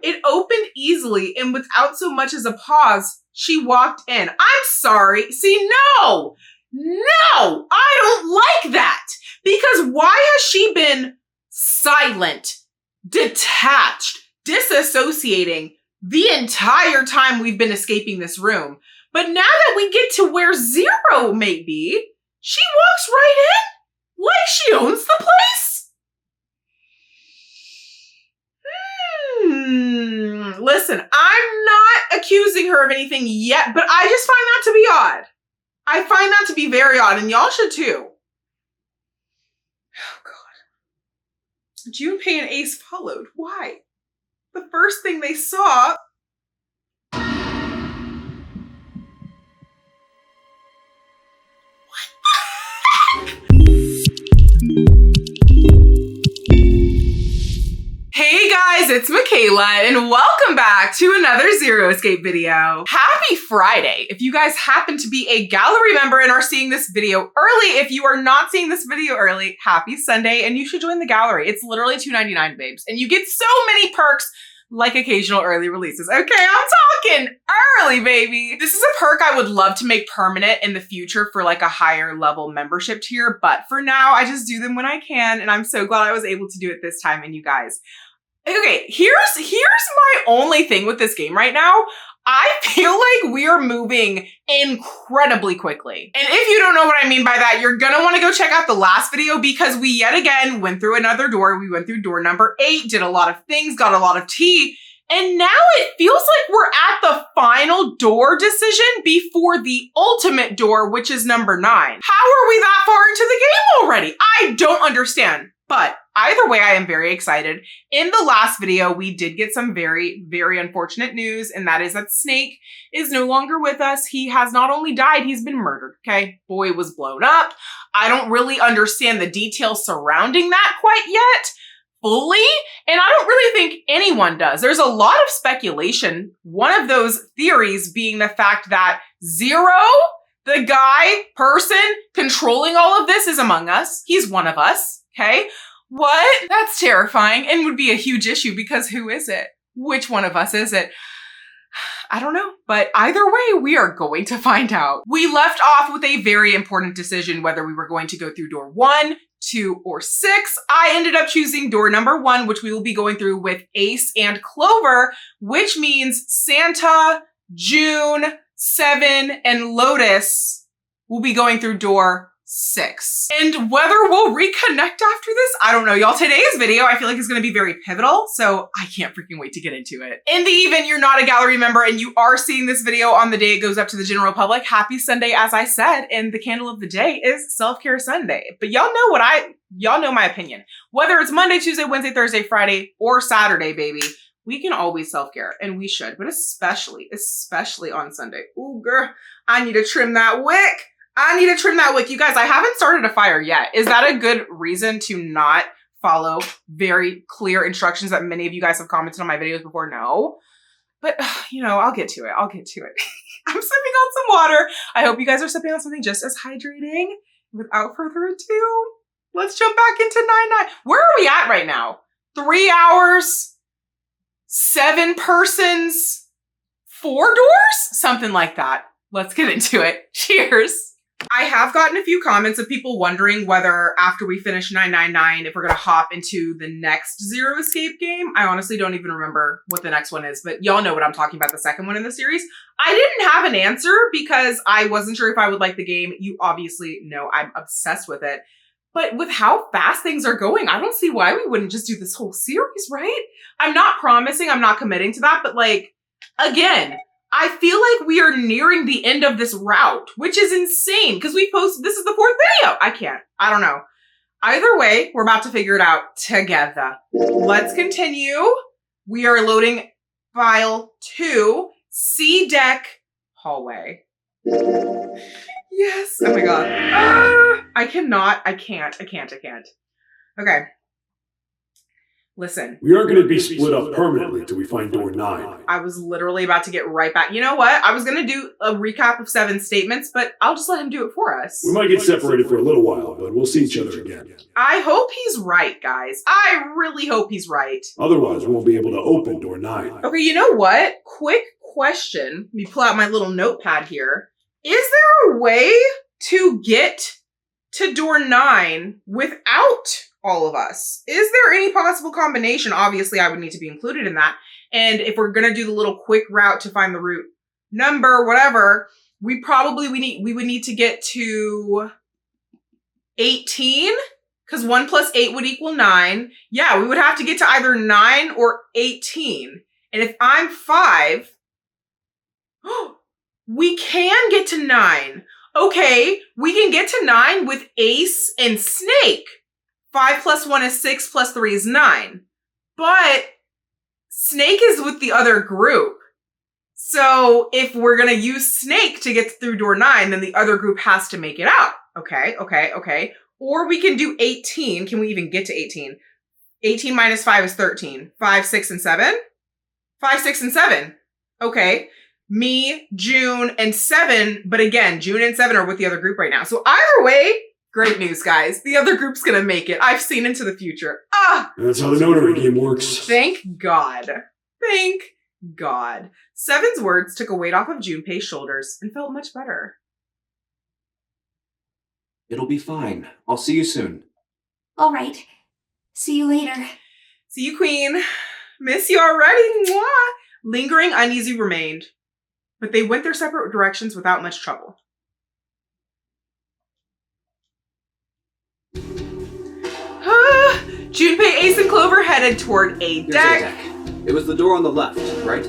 It opened easily and without so much as a pause, she walked in. I'm sorry. See, no, I don't like that. Because why has she been silent, detached, disassociating the entire time we've been escaping this room? But now that we get to where Zero may be, she walks right in like she owns the place. Listen, I'm not accusing her of anything yet, but I just find that to be odd. I find that to be very odd, and y'all should too. Oh, God. Junpei and Ace followed. Why? The first thing they saw... Hey guys, it's Mikayla, and welcome back to another Zero Escape video. Happy Friday! If you guys happen to be a gallery member and are seeing this video early, if you are not seeing this video early, happy Sunday, and you should join the gallery. It's literally $2.99, babes, and you get so many perks like occasional early releases. Okay, I'm talking early, baby. This is a perk I would love to make permanent in the future for like a higher level membership tier, but for now, I just do them when I can, and I'm so glad I was able to do it this time, and you guys. Okay, here's my only thing with this game right now. I feel like we are moving incredibly quickly. And if you don't know what I mean by that, you're gonna wanna go check out the last video because we yet again went through another door. We went through door number 8, did a lot of things, got a lot of tea. And now it feels like we're at the final door decision before the ultimate door, which is number 9. How are we that far into the game already? I don't understand. But either way, I am very excited. In the last video, we did get some very, very unfortunate news, and that is that Snake is no longer with us. He has not only died, he's been murdered, okay? Boy was blown up. I don't really understand the details surrounding that quite yet, fully, and I don't really think anyone does. There's a lot of speculation. One of those theories being the fact that Zero, the guy, person controlling all of this, is among us. He's one of us. Okay, what? That's terrifying and would be a huge issue because who is it? Which one of us is it? I don't know, but either way, we are going to find out. We left off with a very important decision whether we were going to go through door 1, 2, or 6. I ended up choosing door number 1, which we will be going through with Ace and Clover, which means Santa, June, 7, and Lotus will be going through door 6. And whether we'll reconnect after this, I don't know, y'all. Today's video, I feel like is going to be very pivotal, so I can't freaking wait to get into it. In the event you're not a gallery member and you are seeing this video on the day it goes up to the general public, happy Sunday, as I said, and the candle of the day is Self-Care Sunday. But y'all know my opinion. Whether it's Monday, Tuesday, Wednesday, Thursday, Friday, or Saturday, baby, we can always self-care, and we should, but especially on Sunday. Ooh, girl, I need to trim that wick. You guys, I haven't started a fire yet. Is that a good reason to not follow very clear instructions that many of you guys have commented on my videos before? No. But, you know, I'll get to it. I'm sipping on some water. I hope you guys are sipping on something just as hydrating. Without further ado, let's jump back into 9-9. Where are we at right now? 3 hours, 7 persons, 4 doors? Something like that. Let's get into it. Cheers. I have gotten a few comments of people wondering whether after we finish 999, if we're going to hop into the next Zero Escape game. I honestly don't even remember what the next one is, but y'all know what I'm talking about, the second one in the series. I didn't have an answer because I wasn't sure if I would like the game. You obviously know I'm obsessed with it. But with how fast things are going, I don't see why we wouldn't just do this whole series, right? I'm not promising, I'm not committing to that, but like, again, I feel like we are nearing the end of this route, which is insane because we posted, this is the 4th video. I don't know. Either way, we're about to figure it out together. Let's continue. We are loading file 2, C deck hallway. Yes. Oh my God. I can't. Okay. Listen. We aren't going to be split up permanently till we find door 9. I was literally about to get right back. You know what? I was going to do a recap of 7 statements, but I'll just let him do it for us. We might get separated for a little while, but we'll see each other again. I hope he's right, guys. I really hope he's right. Otherwise, we won't be able to open door 9. Okay, you know what? Quick question. Let me pull out my little notepad here. Is there a way to get to door 9 without all of us? Is there any possible combination? Obviously, I would need to be included in that. And if we're going to do the little quick route to find the root number, whatever, we would need to get to 18, because 1 plus 8 would equal 9. Yeah, we would have to get to either 9 or 18. And if I'm 5, we can get to 9. Okay, we can get to 9 with Ace and Snake. 5 plus 1 is 6 plus 3 is 9. But Snake is with the other group. So if we're going to use Snake to get through door 9, then the other group has to make it out. Okay. Or we can do 18. Can we even get to 18? 18 minus 5 is 13. 5, 6, and 7? 5, 6, and 7. Okay. Me, June, and 7. But again, June and 7 are with the other group right now. So either way, great news, guys. The other group's gonna make it. I've seen into the future. That's how the Nonary Game works. Thank God. Thank God. 7's words took a weight off of Junpei's shoulders and felt much better. It'll be fine. I'll see you soon. All right. See you later. See you, Queen. Miss you already. Mwah. Lingering uneasy remained, but they went their separate directions without much trouble. Junpei, Ace, and Clover headed toward a deck. It was the door on the left, right?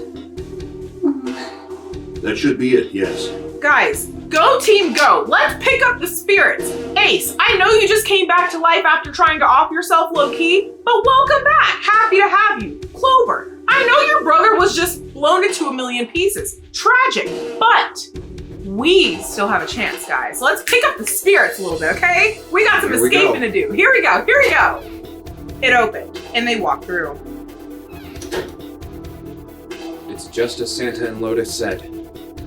That should be it, yes. Guys, go team go. Let's pick up the spirits. Ace, I know you just came back to life after trying to off yourself low-key, but welcome back. Happy to have you. Clover, I know your brother was just blown into a million pieces. Tragic, but we still have a chance, guys. Let's pick up the spirits a little bit, okay? We got some escaping to do. Here we go. It opened, and they walked through. It's just as Santa and Lotus said.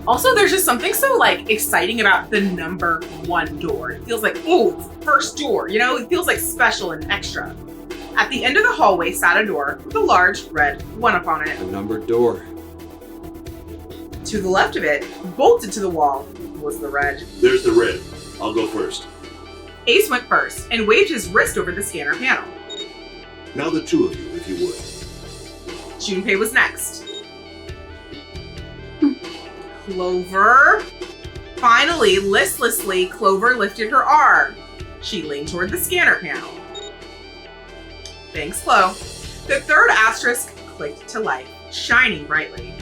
Also, there's just something so, exciting about the number 1 door. It feels like, ooh, it's the first door, you know? It feels, special and extra. At the end of the hallway sat a door with a large red 1 upon it. A numbered door. To the left of it, bolted to the wall, was the red. There's the red. I'll go first. Ace went first and waved his wrist over the scanner panel. Now the 2 of you, if you would. Junpei was next. Clover. Finally, listlessly, Clover lifted her arm. She leaned toward the scanner panel. Thanks, Flo. The 3rd asterisk clicked to life, shining brightly.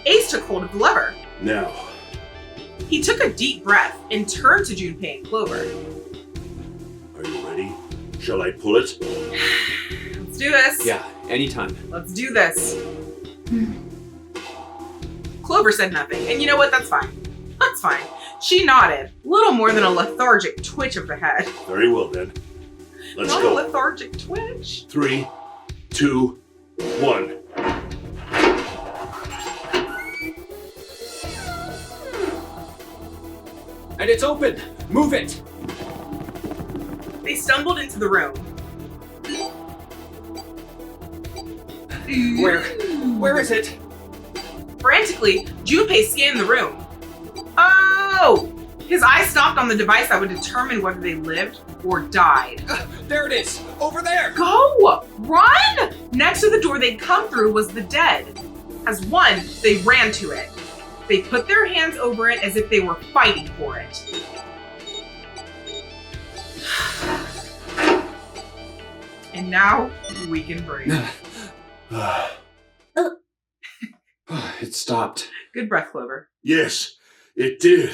Ace took hold of the lever. Now. He took a deep breath and turned to Junpei and Clover. Are you ready? Shall I pull it? Let's do this. Yeah, anytime. Let's do this. Clover said nothing, and you know what? That's fine. That's fine. She nodded, little more than a lethargic twitch of the head. Very well then. Let's Not go. a lethargic twitch. 3, 2, 1. And it's open! Move it! They stumbled into the room. Where is it? Frantically, Junpei scanned the room. Oh! His eyes stopped on the device that would determine whether they lived or died. There it is! Over there! Go! Run! Next to the door they'd come through was the dead. As one, they ran to it. They put their hands over it as if they were fighting for it. And now we can breathe. It stopped. Good breath, Clover. Yes, it did.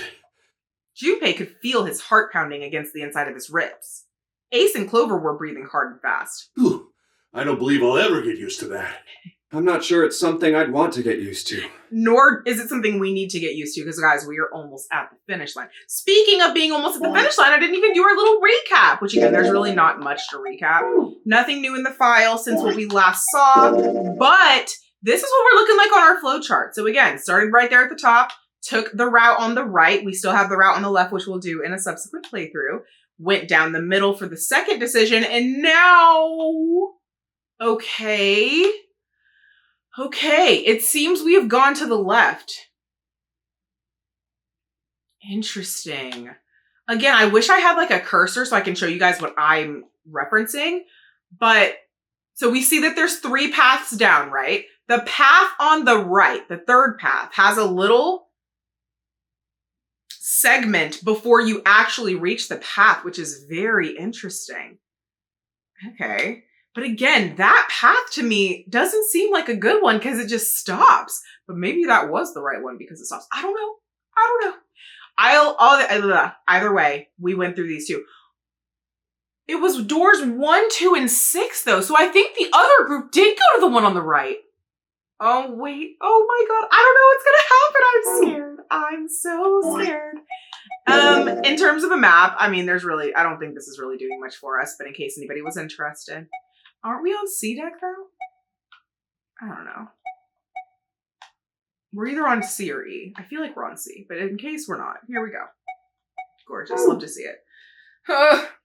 Junpei could feel his heart pounding against the inside of his ribs. Ace and Clover were breathing hard and fast. Whew. I don't believe I'll ever get used to that. I'm not sure it's something I'd want to get used to. Nor is it something we need to get used to, because guys, we are almost at the finish line. Speaking of being almost at the finish line, I didn't even do our little recap, which again, there's really not much to recap. Nothing new in the file since what we last saw, but this is what we're looking like on our flowchart. So again, started right there at the top, took the route on the right. We still have the route on the left, which we'll do in a subsequent playthrough. Went down the middle for the second decision, and now, okay, it seems we have gone to the left. Interesting. Again, I wish I had like a cursor so I can show you guys what I'm referencing, but so we see that there's 3 paths down, right? The path on the right, the third path, has a little segment before you actually reach the path, which is very interesting. Okay. But again, that path to me doesn't seem like a good one because it just stops. But maybe that was the right one because it stops. I don't know. Either way, we went through these 2. It was doors 1, 2, and 6 though. So I think the other group did go to the one on the right. Oh wait, oh my God. I don't know what's gonna happen. I'm scared. I'm so scared. In terms of a map, I mean, I don't think this is really doing much for us, but in case anybody was interested. Aren't we on C deck though? I don't know. We're either on C or E. I feel like we're on C, but in case we're not, here we go. Gorgeous, love to see it.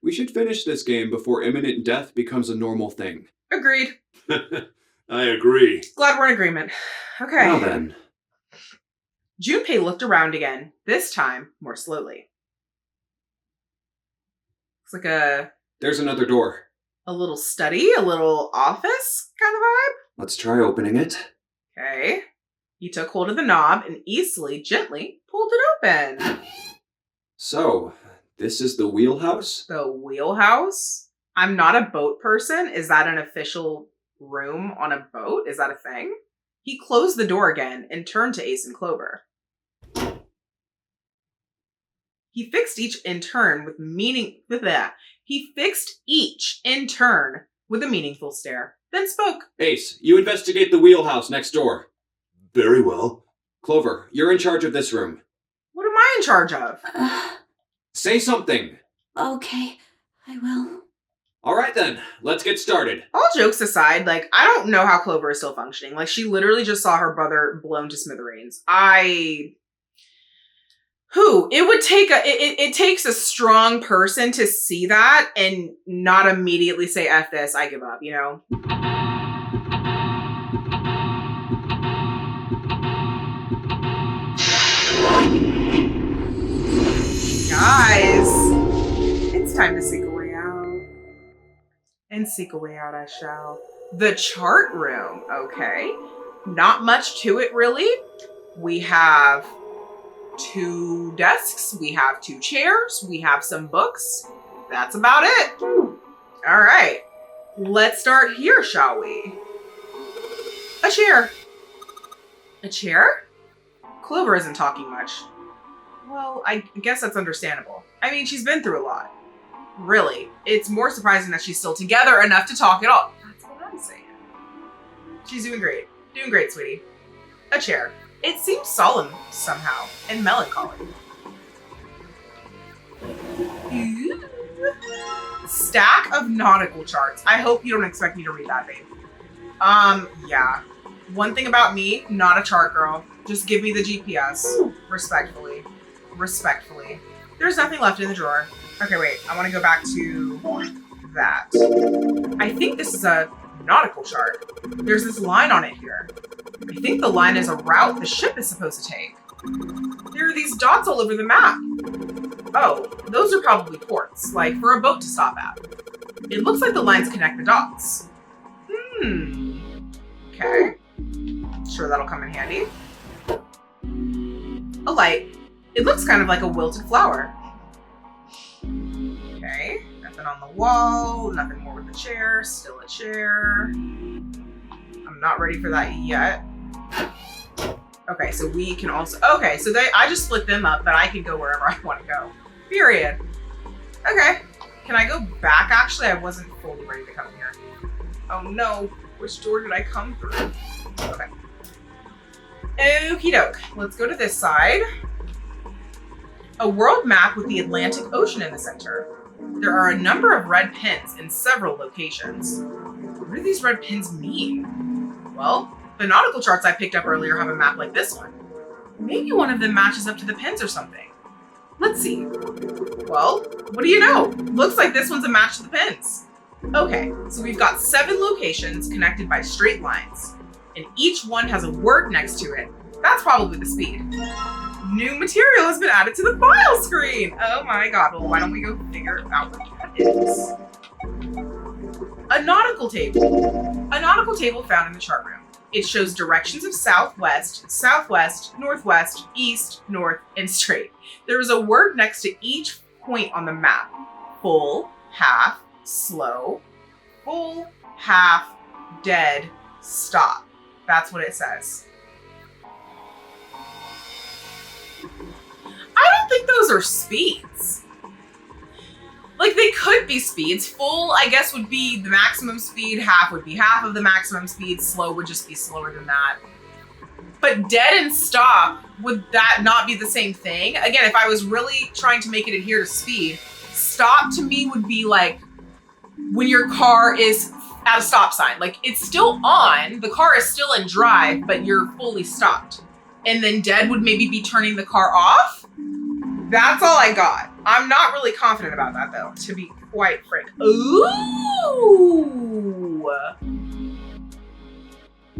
We should finish this game before imminent death becomes a normal thing. Agreed. I agree. Glad we're in agreement. Okay. Now then. Junpei looked around again, this time more slowly. Looks like There's another door. a little study, a little office kind of vibe. Let's try opening it. Okay. He took hold of the knob and easily, gently pulled it open. So, this is the wheelhouse? The wheelhouse? I'm not a boat person. Is that an official room on a boat? Is that a thing? He closed the door again and turned to Ace and Clover. He fixed each in turn with a meaningful stare, then spoke. Ace, you investigate the wheelhouse next door. Very well. Clover, you're in charge of this room. What am I in charge of? Say something. Okay, I will. All right then, let's get started. All jokes aside, like, I don't know how Clover is still functioning. Like, she literally just saw her brother blown to smithereens. It takes a strong person to see that and not immediately say, F this, I give up, you know? Guys, it's time to seek a way out. And seek a way out I shall. The chart room, okay. Not much to it, really. We have 2 desks, we have 2 chairs, we have some books. That's about it. All right, let's start here, shall we? A chair. A chair? Clover isn't talking much. Well, I guess that's understandable. I mean, she's been through a lot. Really, it's more surprising that she's still together enough to talk at all. That's what I'm saying. She's doing great. Doing great, sweetie. A chair. It seems solemn somehow and melancholy. Ooh. Stack of nautical charts. I hope you don't expect me to read that, babe. Yeah. One thing about me, not a chart girl. Just give me the GPS. Respectfully. Respectfully. There's nothing left in the drawer. Okay, wait. I want to go back to that. I think this is a nautical chart. There's this line on it here. I think the line is a route the ship is supposed to take. There are these dots all over the map. Oh, those are probably ports, like for a boat to stop at. It looks like the lines connect the dots. Okay. Sure, that'll come in handy. A light. It looks kind of like a wilted flower. Okay, nothing on the wall, nothing more with the chair, still a chair. I'm not ready for that yet. Okay, so we can also, okay, so I just split them up, but I can go wherever I want to go. Period. Okay, can I go back? Actually, I wasn't fully ready to come here. Oh no, which door did I come through? Okay. Okie doke. Let's go to this side. A world map with the Atlantic Ocean in the center. There are a number of red pins in several locations. What do these red pins mean? Well, the nautical charts I picked up earlier have a map like this one. Maybe one of them matches up to the pins or something. Let's see. Well, what do you know? Looks like this one's a match to the pins. Okay, so we've got 7 locations connected by straight lines, and each one has a word next to it. That's probably the speed. New material has been added to the file screen. Oh my god, well, why don't we go figure out what that is? A nautical table. A nautical table found in the chart room. It shows directions of southwest, southwest, northwest, east, north, and straight. There is a word next to each point on the map. Full, half, slow, full, half, dead, stop. That's what it says. I don't think those are speeds. Like, they could be speeds. Full, I guess, would be the maximum speed. Half would be half of the maximum speed. Slow would just be slower than that. But dead and stop, would that not be the same thing? Again, if I was really trying to make it adhere to speed, stop to me would be like when your car is at a stop sign. Like, it's still on, the car is still in drive, but you're fully stopped. And then dead would maybe be turning the car off? That's all I got. I'm not really confident about that, though, to be quite frank. Ooh!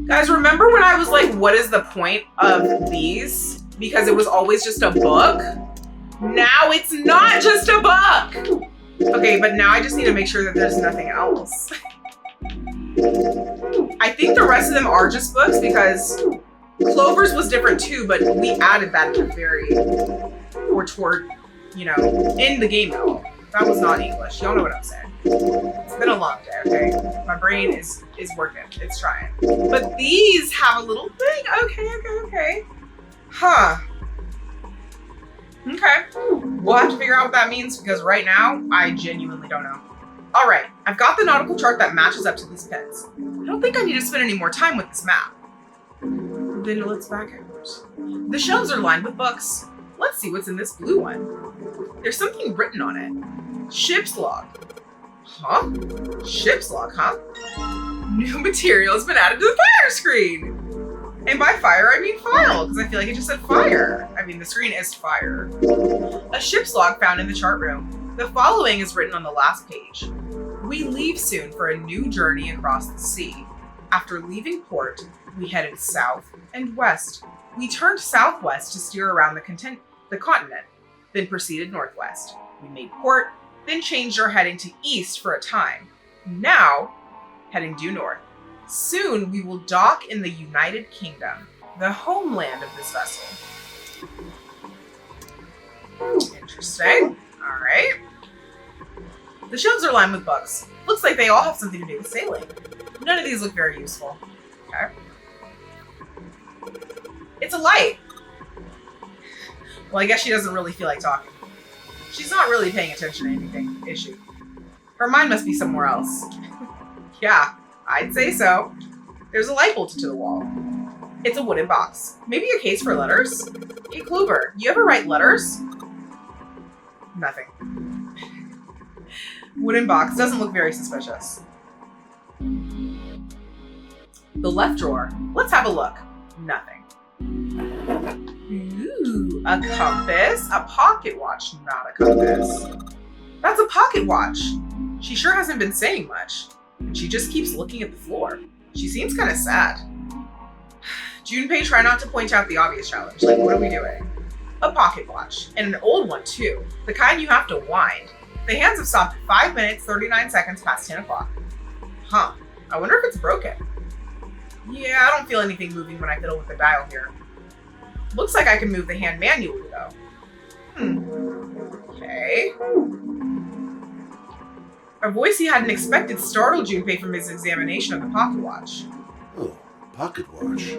Guys, remember when I was like, what is the point of these? Because it was always just a book? Now it's not just a book! Okay, but now I just need to make sure that there's nothing else. I think the rest of them are just books because Clover's was different too, but we added that at the very, or toward, you know, in the game though. That was not English. Y'all know what I'm saying. It's been a long day, okay? My brain is working. It's trying. But these have a little thing. Okay. Huh. Okay. We'll have to figure out what that means because right now, I genuinely don't know. All right, I've got the nautical chart that matches up to these pins. I don't think I need to spend any more time with this map. Then let's back out. The shelves are lined with books. Let's see what's in this blue one. There's something written on it. Ship's log. Huh? Ship's log, huh? New material has been added to the fire screen. And by fire, I mean file, because I feel like it just said fire. I mean, the screen is fire. A ship's log found in the chart room. The following is written on the last page. We leave soon for a new journey across the sea. After leaving port, we headed south and west. We turned southwest to steer around the continent, then proceeded northwest. We made port, then changed our heading to east for a time. Now, heading due north. Soon we will dock in the United Kingdom, the homeland of this vessel. Interesting. All right. The shelves are lined with books. Looks like they all have something to do with sailing. None of these look very useful. Okay. It's a light. Well, I guess she doesn't really feel like talking. She's not really paying attention to anything, is she? Her mind must be somewhere else. Yeah, I'd say so. There's a light bolted to the wall. It's a wooden box. Maybe a case for letters? Hey, Clover, you ever write letters? Nothing. Wooden box doesn't look very suspicious. The left drawer. Let's have a look. Nothing. Ooh, a compass, a pocket watch, not a compass. That's a pocket watch. She sure hasn't been saying much. And she just keeps looking at the floor. She seems kind of sad. Junpei, try not to point out the obvious challenge. Like, what are we doing? A pocket watch, and an old one too. The kind you have to wind. The hands have stopped at 5 minutes, 39 seconds past 10 o'clock. Huh, I wonder if it's broken. Yeah, I don't feel anything moving when I fiddle with the dial here. Looks like I can move the hand manually though. Okay. A voice he hadn't expected startled Junpei from his examination of the pocket watch. Oh, pocket watch.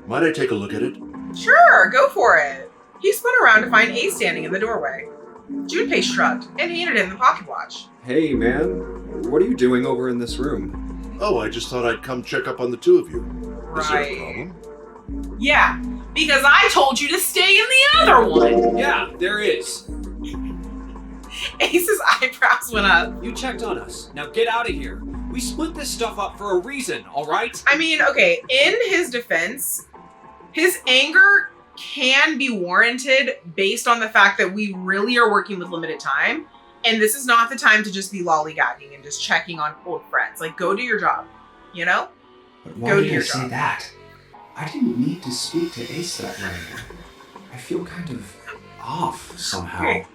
Might I take a look at it? Sure, go for it. He spun around to find Ace standing in the doorway. Junpei shrugged and handed him the pocket watch. Hey, man. What are you doing over in this room? Oh, I just thought I'd come check up on the two of you. Is there a Right. problem? Yeah, because I told you to stay in the other one. Yeah, there is. Ace's eyebrows went up. You checked on us. Now get out of here. We split this stuff up for a reason, all right? I mean, okay, in his defense, his anger can be warranted based on the fact that we really are working with limited time. And this is not the time to just be lollygagging and just checking on old friends. Like, go do your job, you know? But why Go to did I your say job. that? I didn't need to speak to Ace that way. I feel kind of off somehow. Okay.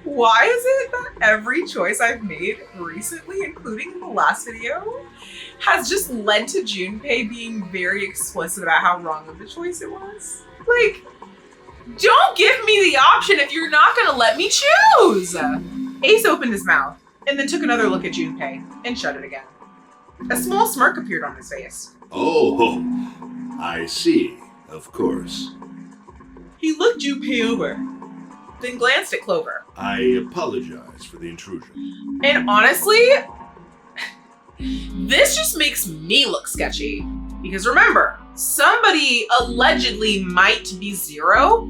Why is it that every choice I've made recently, including in the last video, has just led to Junpei being very explicit about how wrong of a choice it was? Like, don't give me the option if you're not gonna let me choose! Ace opened his mouth and then took another look at Junpei and shut it again. A small smirk appeared on his face. Oh, I see. Of course. He looked Junpei over, then glanced at Clover. I apologize for the intrusion. And honestly, this just makes me look sketchy. Because remember, somebody allegedly might be Zero.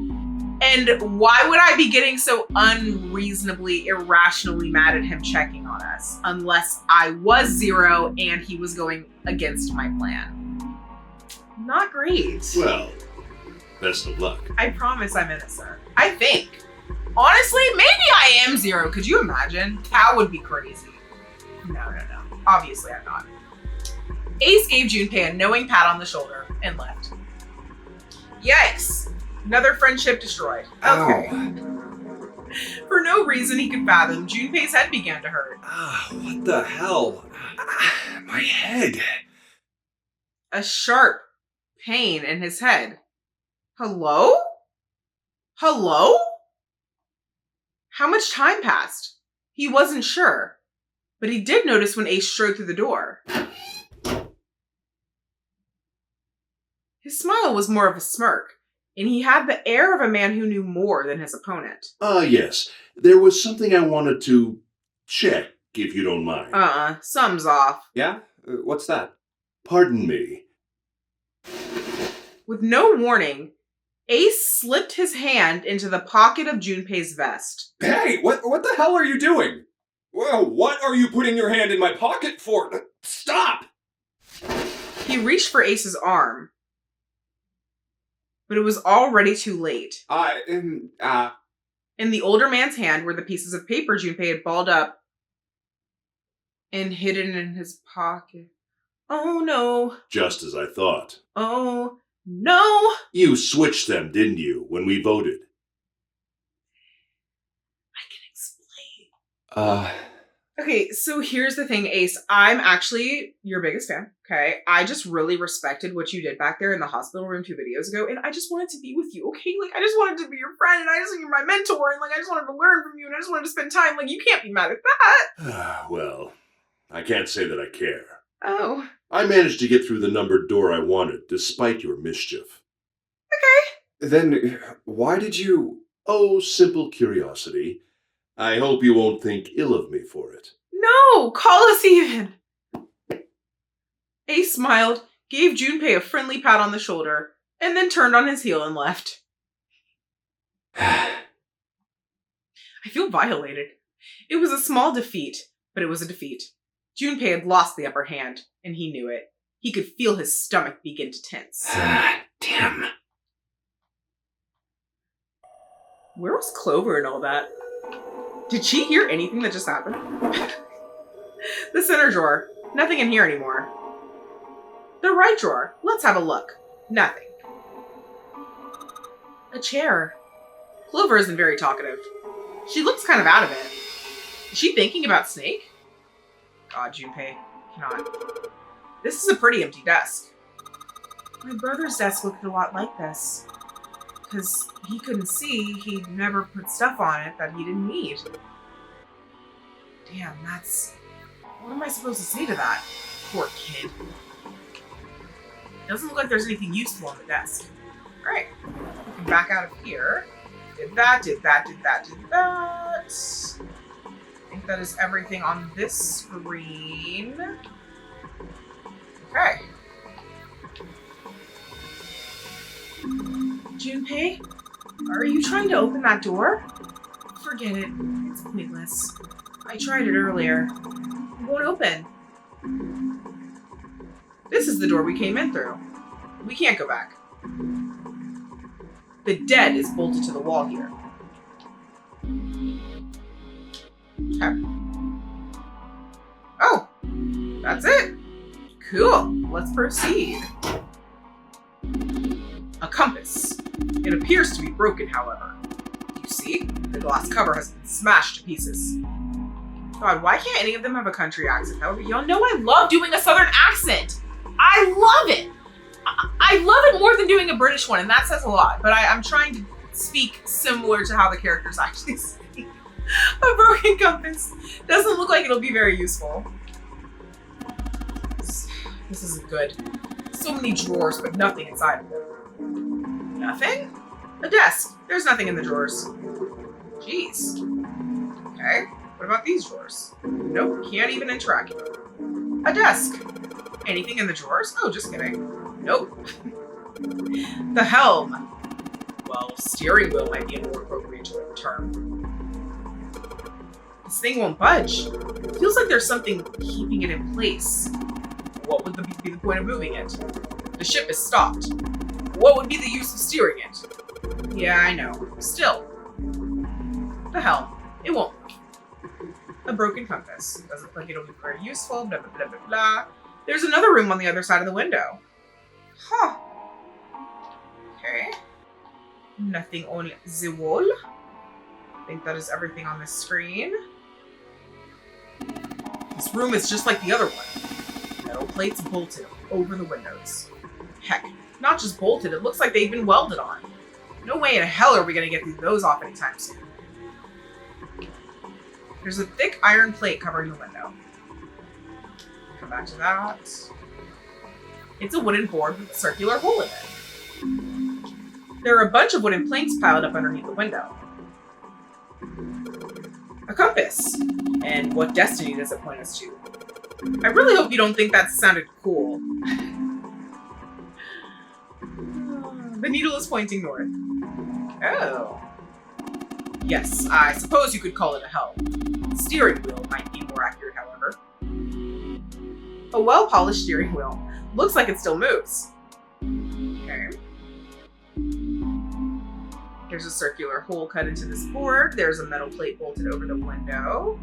And why would I be getting so unreasonably, irrationally mad at him checking on us? Unless I was Zero and he was going against my plan. Not great. Well, best of luck. I promise I'm innocent. I think. Honestly, maybe I am Zero. Could you imagine? That would be crazy. No. Obviously, I'm not. Ace gave Junpei a knowing pat on the shoulder and left. Yikes. Another friendship destroyed. Okay. Ow. For no reason he could fathom, Junpei's head began to hurt. Ah, what the hell? My head. A sharp pain in his head. Hello? Hello? How much time passed? He wasn't sure, but he did notice when Ace strode through the door. His smile was more of a smirk, and he had the air of a man who knew more than his opponent. Yes. There was something I wanted to check, if you don't mind. Something's off. Yeah? What's that? Pardon me. With no warning, Ace slipped his hand into the pocket of Junpei's vest. Hey, what the hell are you doing? Well, what are you putting your hand in my pocket for? Stop! He reached for Ace's arm, but it was already too late. In the older man's hand were the pieces of paper Junpei had balled up and hidden in his pocket. Oh no. Just as I thought. Oh no. You switched them, didn't you, when we voted? I can explain. Uh, Okay, so here's the thing, Ace. I'm actually your biggest fan, okay? I just really respected what you did back there in the hospital room 2 videos ago, and I just wanted to be with you, okay? Like, I just wanted to be your friend, and you're my mentor, and, like, I just wanted to learn from you, and I just wanted to spend time. Like, you can't be mad at that. Well, I can't say that I care. Oh. I managed to get through the numbered door I wanted, despite your mischief. Okay. Then, why did you... Oh, simple curiosity. I hope you won't think ill of me for it. No, call us even. Ace smiled, gave Junpei a friendly pat on the shoulder, and then turned on his heel and left. I feel violated. It was a small defeat, but it was a defeat. Junpei had lost the upper hand, and he knew it. He could feel his stomach begin to tense. damn. Where was Clover and all that? Did she hear anything that just happened? The center drawer. Nothing in here anymore. The right drawer. Let's have a look. Nothing. A chair. Clover isn't very talkative. She looks kind of out of it. Is she thinking about Snake? God, Junpei. Cannot. This is a pretty empty desk. My brother's desk looked a lot like this. Because he couldn't see, he'd never put stuff on it that he didn't need. Damn, that's... What am I supposed to say to that? Poor kid. Doesn't look like there's anything useful on the desk. Alright, we can back out of here. Did that, did that, did that, did that. I think that is everything on this screen. Okay. Junpei, are you trying to open that door? Forget it. It's pointless. I tried it earlier. It won't open. This is the door we came in through. We can't go back. The dead is bolted to the wall here. Okay. Oh, that's it. Cool. Let's proceed. A compass. It appears to be broken, however. You see? The glass cover has been smashed to pieces. God, why can't any of them have a country accent? However, y'all know I love doing a southern accent. I love it. I love it more than doing a British one, and that says a lot. But I'm trying to speak similar to how the characters actually speak. A broken compass doesn't look like it'll be very useful. This isn't good. So many drawers, but nothing inside of them. Nothing? A desk. There's nothing in the drawers. Jeez. Okay. What about these drawers? Nope. Can't even interact with them. A desk. Anything in the drawers? Oh, just kidding. Nope. The helm. Well, steering wheel might be a more appropriate term. This thing won't budge. It feels like there's something keeping it in place. What would be the point of moving it? The ship is stopped. What would be the use of steering it? Yeah, I know. Still. The helm. It won't move. A broken compass. Doesn't look like it'll be very useful, blah, blah, blah, blah, blah. There's another room on the other side of the window. Huh. Okay. Nothing on the wall. I think that is everything on the screen. This room is just like the other one. Metal plates bolted over the windows. Heck, not just bolted, it looks like they've been welded on. No way in hell are we gonna get those off anytime soon. There's a thick iron plate covering the window. Come back to that. It's a wooden board with a circular hole in it. There are a bunch of wooden planks piled up underneath the window. A compass. And what destiny does it point us to? I really hope you don't think that sounded cool. The needle is pointing north. Oh. Yes, I suppose you could call it a helm. The steering wheel might be more accurate, however. A well-polished steering wheel. Looks like it still moves. Okay. There's a circular hole cut into this board. There's a metal plate bolted over the window.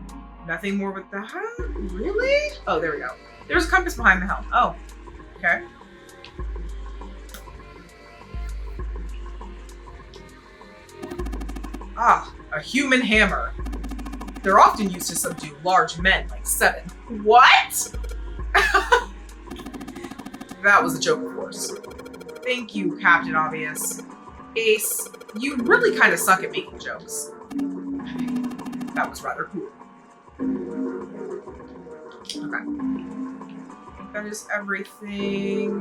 Nothing more with the helm? Really? Oh, there we go. There's a compass behind the helm. Oh, okay. Ah, a human hammer. They're often used to subdue large men like 7. What? That was a joke, of course. Thank you, Captain Obvious. Ace, you really kind of suck at making jokes. That was rather cool. Okay. I think that is everything.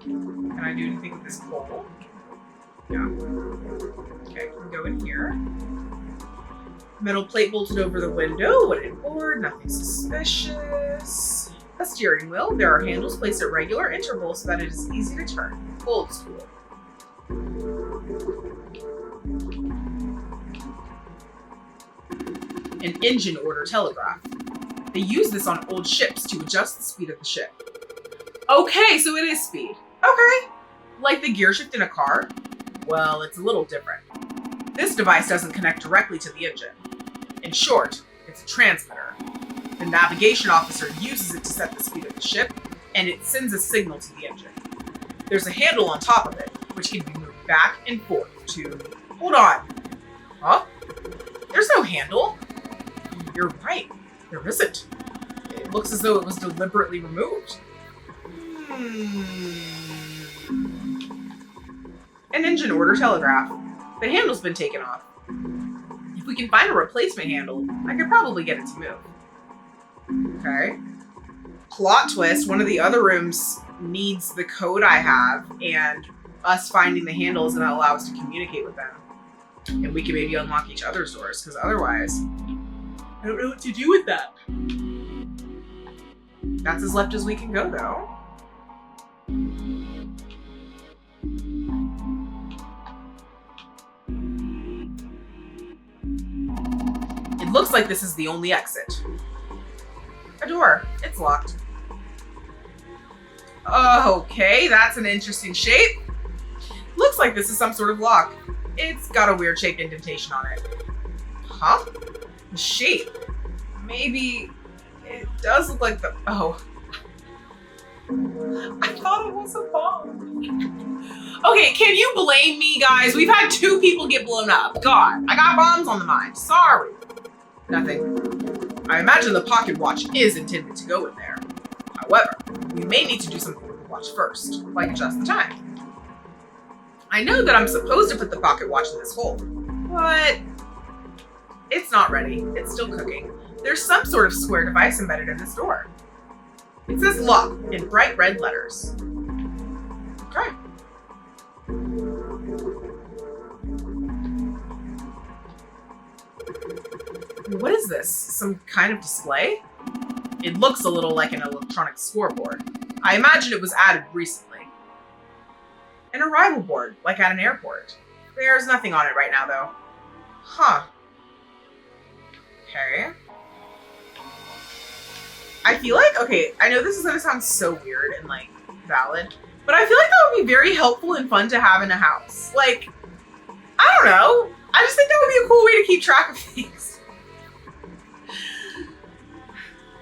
Can I do anything with this pole? Yeah. Okay, we can go in here. Metal plate bolted over the window, wooden board, nothing suspicious. A steering wheel. There are handles placed at regular intervals so that it is easy to turn. Old school. An engine order telegraph. They use this on old ships to adjust the speed of the ship. Okay, so it is speed. Okay. Like the gear shift in a car? Well, it's a little different. This device doesn't connect directly to the engine. In short, it's a transmitter. The navigation officer uses it to set the speed of the ship, and it sends a signal to the engine. There's a handle on top of it, which can be moved back and forth to... Hold on. Huh? There's no handle. You're right. There isn't. It looks as though it was deliberately removed. An engine order telegraph. The handle's been taken off. If we can find a replacement handle, I could probably get it to move. Okay. Plot twist, one of the other rooms needs the code I have, and us finding the handle is going to allow us to communicate with them. And we can maybe unlock each other's doors, because otherwise, I don't know what to do with that. That's as left as we can go, though. looks like this is the only exit. A door. It's locked. Okay, that's an interesting shape. Looks like this is some sort of lock. It's got a weird shaped indentation on it. Huh? The shape. Maybe it does look like the... Oh. I thought it was a bomb. Okay, can you blame me, guys? We've had 2 people get blown up. God, I got bombs on the mind. Sorry. Nothing. I imagine the pocket watch is intended to go in there. However, we may need to do something with the watch first, like adjust the time. I know that I'm supposed to put the pocket watch in this hole, but it's not ready. It's still cooking. There's some sort of square device embedded in this door. It says lock in bright red letters. Okay. What is this? Some kind of display? It looks a little like an electronic scoreboard. I imagine it was added recently. An arrival board, like at an airport. There's nothing on it right now, though. Huh. Okay. I feel like, okay, I know this is gonna sound so weird and like valid, but I feel like that would be very helpful and fun to have in a house. Like, I don't know. I just think that would be a cool way to keep track of things.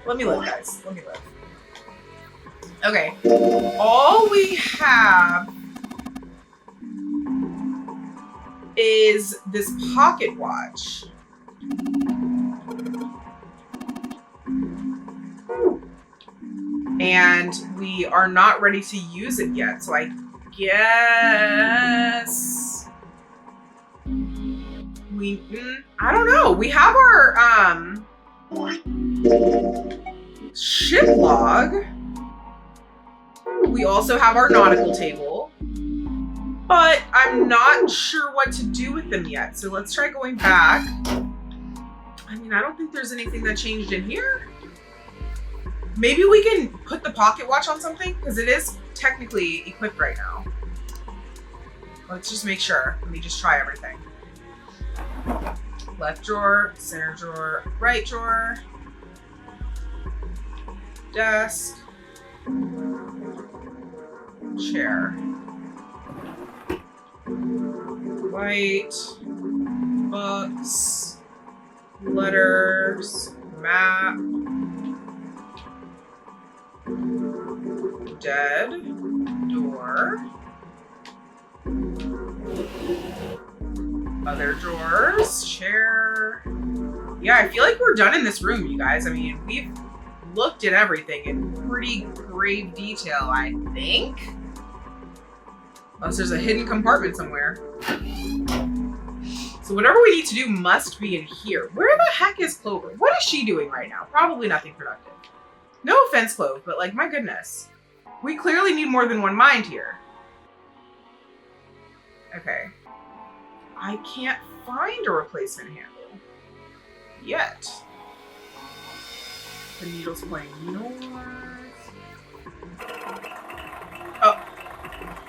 Let me look, guys. Let me look. Okay. All we have is this pocket watch. And we are not ready to use it yet, so I guess I don't know. We have our ship log. We also have our nautical table, but I'm not sure what to do with them yet. So let's try going back. I mean, I don't think there's anything that changed in here. Maybe we can put the pocket watch on something because it is technically equipped right now. Let's just make sure. Let me just try everything. Left drawer, center drawer, right drawer, desk, chair, white, books, letters, map, dead, door, other drawers, chair. Yeah, I feel like we're done in this room, you guys. I mean, we've looked at everything in pretty grave detail, I think. Unless there's a hidden compartment somewhere. So whatever we need to do must be in here. Where the heck is Clover? What is she doing right now? Probably nothing productive. No offense, Clove, but like, my goodness. We clearly need more than one mind here. Okay. I can't find a replacement handle. Yet. The needle's playing north. Oh.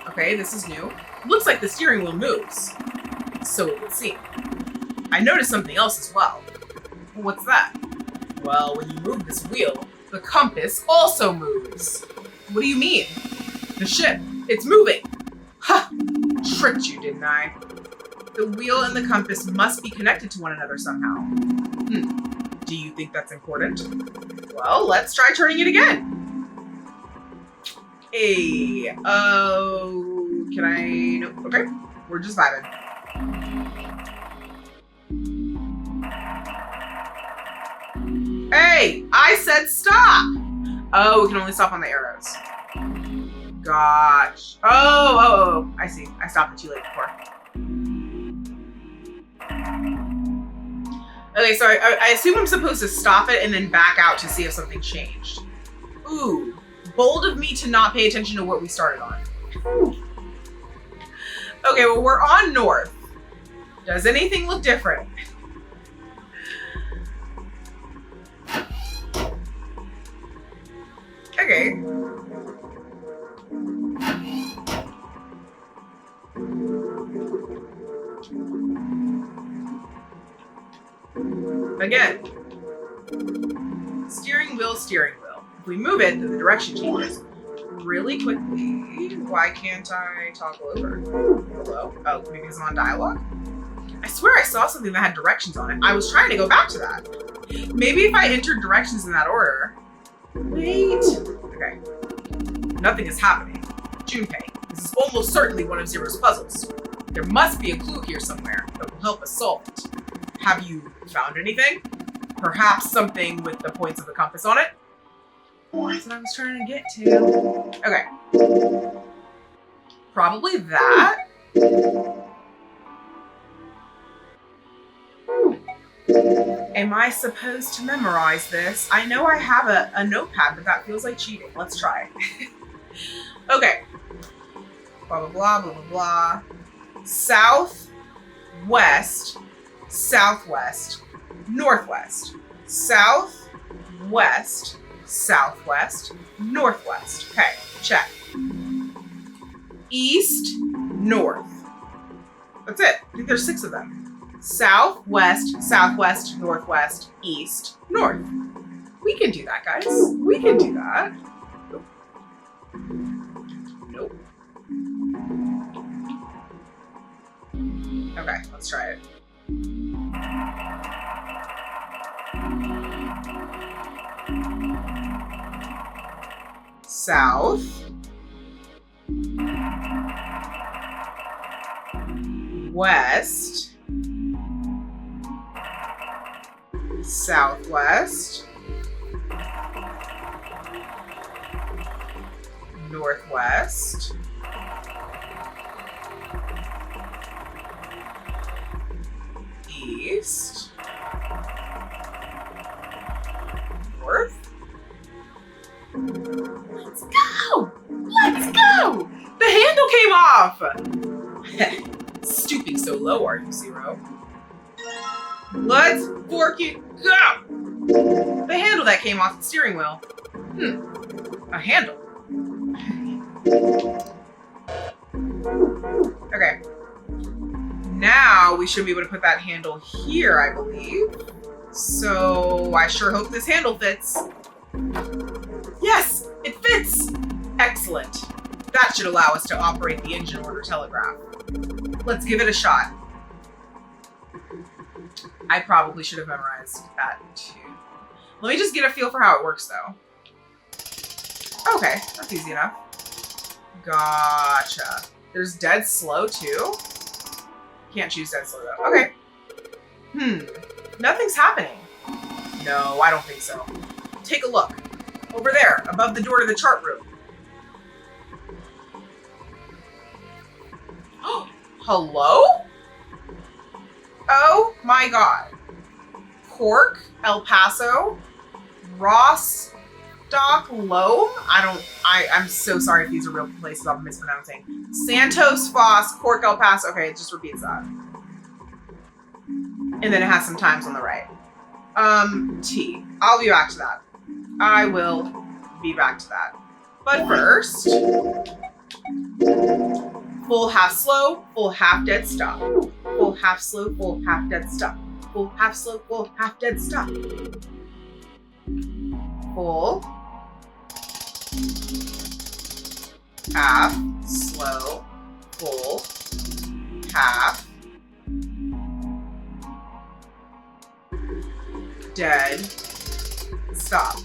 Okay, this is new. Looks like the steering wheel moves. So it would seem. I noticed something else as well. What's that? Well, when you move this wheel, the compass also moves. What do you mean? The ship, it's moving. Ha! Tricked you, didn't I? The wheel and the compass must be connected to one another somehow. Do you think that's important? Well, let's try turning it again. Hey, oh, can I, no, okay, we're just vibing. Hey, I said stop. Oh, we can only stop on the arrows. Gosh. Oh, I see. I stopped it too late before. Okay, so I assume I'm supposed to stop it and then back out to see if something changed. Ooh, bold of me to not pay attention to what we started on. Okay, well, we're on north. Does anything look different? Okay. Again. Steering wheel, steering wheel. If we move it, then the direction changes. Really quickly. Why can't I toggle over? Hello? Oh, maybe it's on dialogue? I swear I saw something that had directions on it. I was trying to go back to that. Maybe if I entered directions in that order. Wait. Okay. Nothing is happening. Junpei, this is almost certainly one of Zero's puzzles. There must be a clue here somewhere that will help us solve it. Have you found anything? Perhaps something with the points of the compass on it? That's what I was trying to get to. Okay. Probably that. Am I supposed to memorize this? I know I have a notepad, but that feels like cheating. Let's try. Okay. Blah, blah, blah, blah, blah, blah. South, west, southwest, northwest. South, west, southwest, northwest. Okay, check. East, north. That's it. I think there's 6 of them. South, west, southwest, northwest, east, north. We can do that, guys. We can do that. Nope. Okay, let's try it. South, west, southwest, northwest, east, north. Let's go! Let's go! The handle came off! Stooping so low, are you, Zero? Let's forky go! The handle that came off the steering wheel. A handle. Okay. Now we should be able to put that handle here, I believe. So I sure hope this handle fits. Yes, it fits! Excellent. That should allow us to operate the engine order telegraph. Let's give it a shot. I probably should have memorized that too. Let me just get a feel for how it works though. Okay, that's easy enough. Gotcha. There's dead slow too? Can't choose dead slow though. Okay. Nothing's happening. No, I don't think so. Take a look. Over there, above the door to the chart room. Hello? Oh my god. Cork, El Paso, Rostock, Loam? I'm so sorry if these are real places I'm mispronouncing. Santos, Foss, Cork, El Paso. Okay, it just repeats that. And then it has some times on the right. T. I'll be back to that. I will be back to that. But first, full half slow, full half dead stop. Full half slow, full half dead stop. Full half slow, full half dead stop. Full half slow, full half dead stop.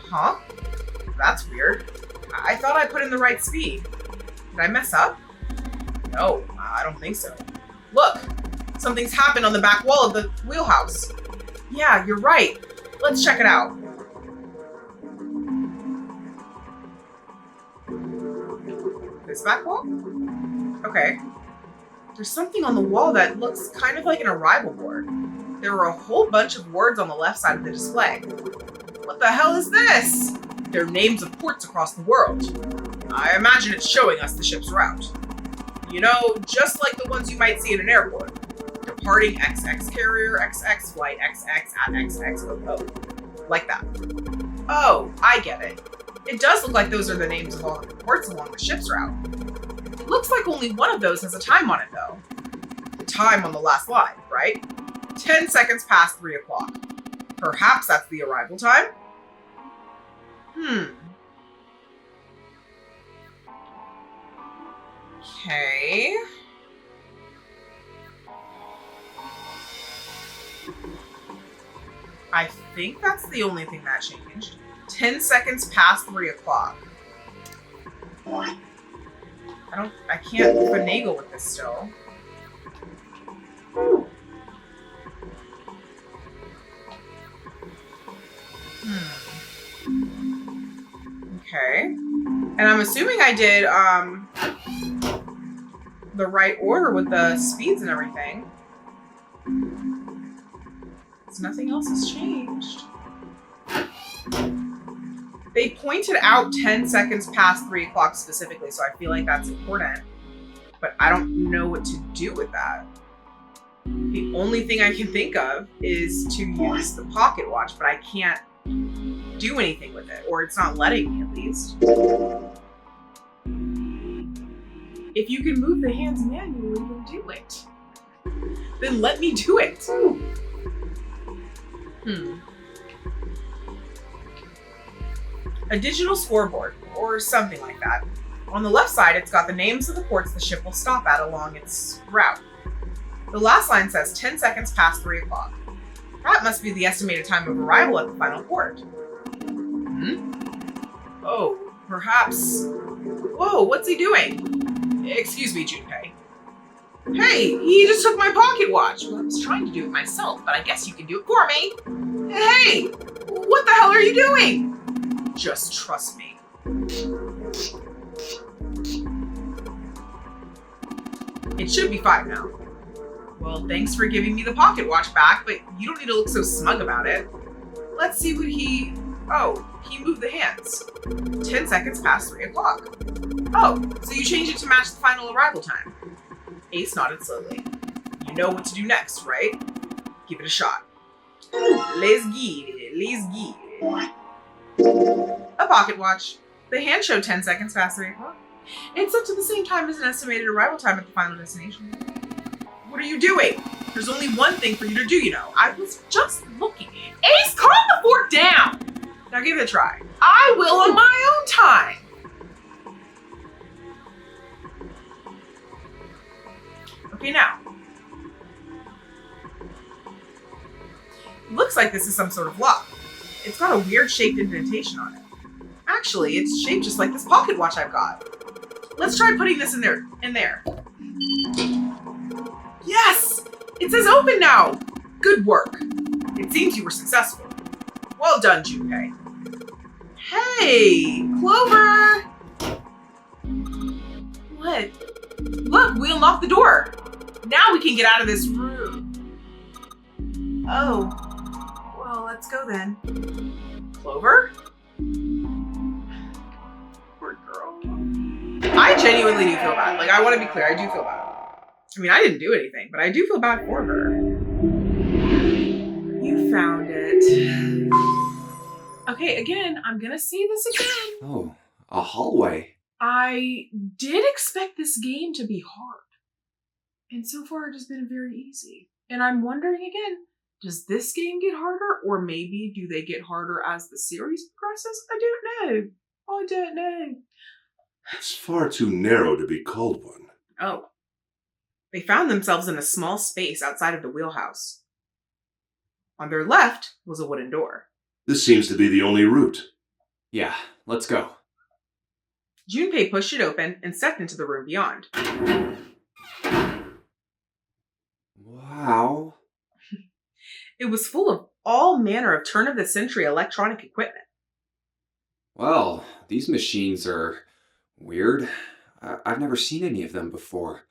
Huh? That's weird. I thought I put in the right speed. Did I mess up? No, I don't think so. Look, something's happened on the back wall of the wheelhouse. Yeah, you're right. Let's check it out. This back wall? Okay. There's something on the wall that looks kind of like an arrival board. There were a whole bunch of words on the left side of the display. What the hell is this? They're names of ports across the world. I imagine it's showing us the ship's route. You know, just like the ones you might see in an airport. Departing XX carrier, XX flight, XX at XX, like that. Oh, I get it. It does look like those are the names of all the ports along the ship's route. It looks like only one of those has a time on it, though. The time on the last line, right? 10 seconds past 3 o'clock. Perhaps that's the arrival time? Okay. I think that's the only thing that changed. 10 seconds past 3 o'clock. I can't finagle with this still. Okay. And I'm assuming I did, the right order with the speeds and everything. So nothing else has changed. They pointed out 10 seconds past 3 o'clock specifically, so I feel like that's important. But I don't know what to do with that. The only thing I can think of is to use the pocket watch, but I can't do anything with it, or it's not letting me at least. If you can move the hands manually, then do it. Then let me do it. A digital scoreboard, or something like that. On the left side, it's got the names of the ports the ship will stop at along its route. The last line says 10 seconds past 3 o'clock. That must be the estimated time of arrival at the final port. Oh, perhaps... Whoa, what's he doing? Excuse me, Junpei. Hey, he just took my pocket watch. Well, I was trying to do it myself, but I guess you can do it for me. Hey, what the hell are you doing? Just trust me. It should be 5 now. Well, thanks for giving me the pocket watch back, but you don't need to look so smug about it. Let's see what he... Oh, he moved the hands. 10 seconds past 3 o'clock. Oh, so you changed it to match the final arrival time. Ace nodded slowly. You know what to do next, right? Give it a shot. Let's get it. Let's get it. A pocket watch. The hand showed 10 seconds past 3 o'clock. It's up to the same time as an estimated arrival time at the final destination. What are you doing? There's only one thing for you to do, you know. I was just looking. Ace, calm the fork down! Now give it a try. I will on my own time. Okay, now. Looks like this is some sort of lock. It's got a weird shaped indentation on it. Actually, it's shaped just like this pocket watch I've got. Let's try putting this in there. Yes! It says open now! Good work. It seems you were successful. Well done, Junpei. Hey, Clover! What? Look, we unlocked the door. Now we can get out of this room. Oh. Well, let's go then. Clover? Poor girl. I genuinely do feel bad. Like, I want to be clear, I do feel bad. I mean, I didn't do anything, but I do feel bad for her. You found it. Okay, again, I'm gonna say this again. Oh, a hallway. I did expect this game to be hard. And so far it has been very easy. And I'm wondering again, does this game get harder? Or maybe do they get harder as the series progresses? I don't know. It's far too narrow to be called one. Oh. They found themselves in a small space outside of the wheelhouse. On their left was a wooden door. This seems to be the only route. Yeah, let's go. Junpei pushed it open and stepped into the room beyond. Wow. It was full of all manner of turn-of-the-century electronic equipment. Well, these machines are weird. I've never seen any of them before.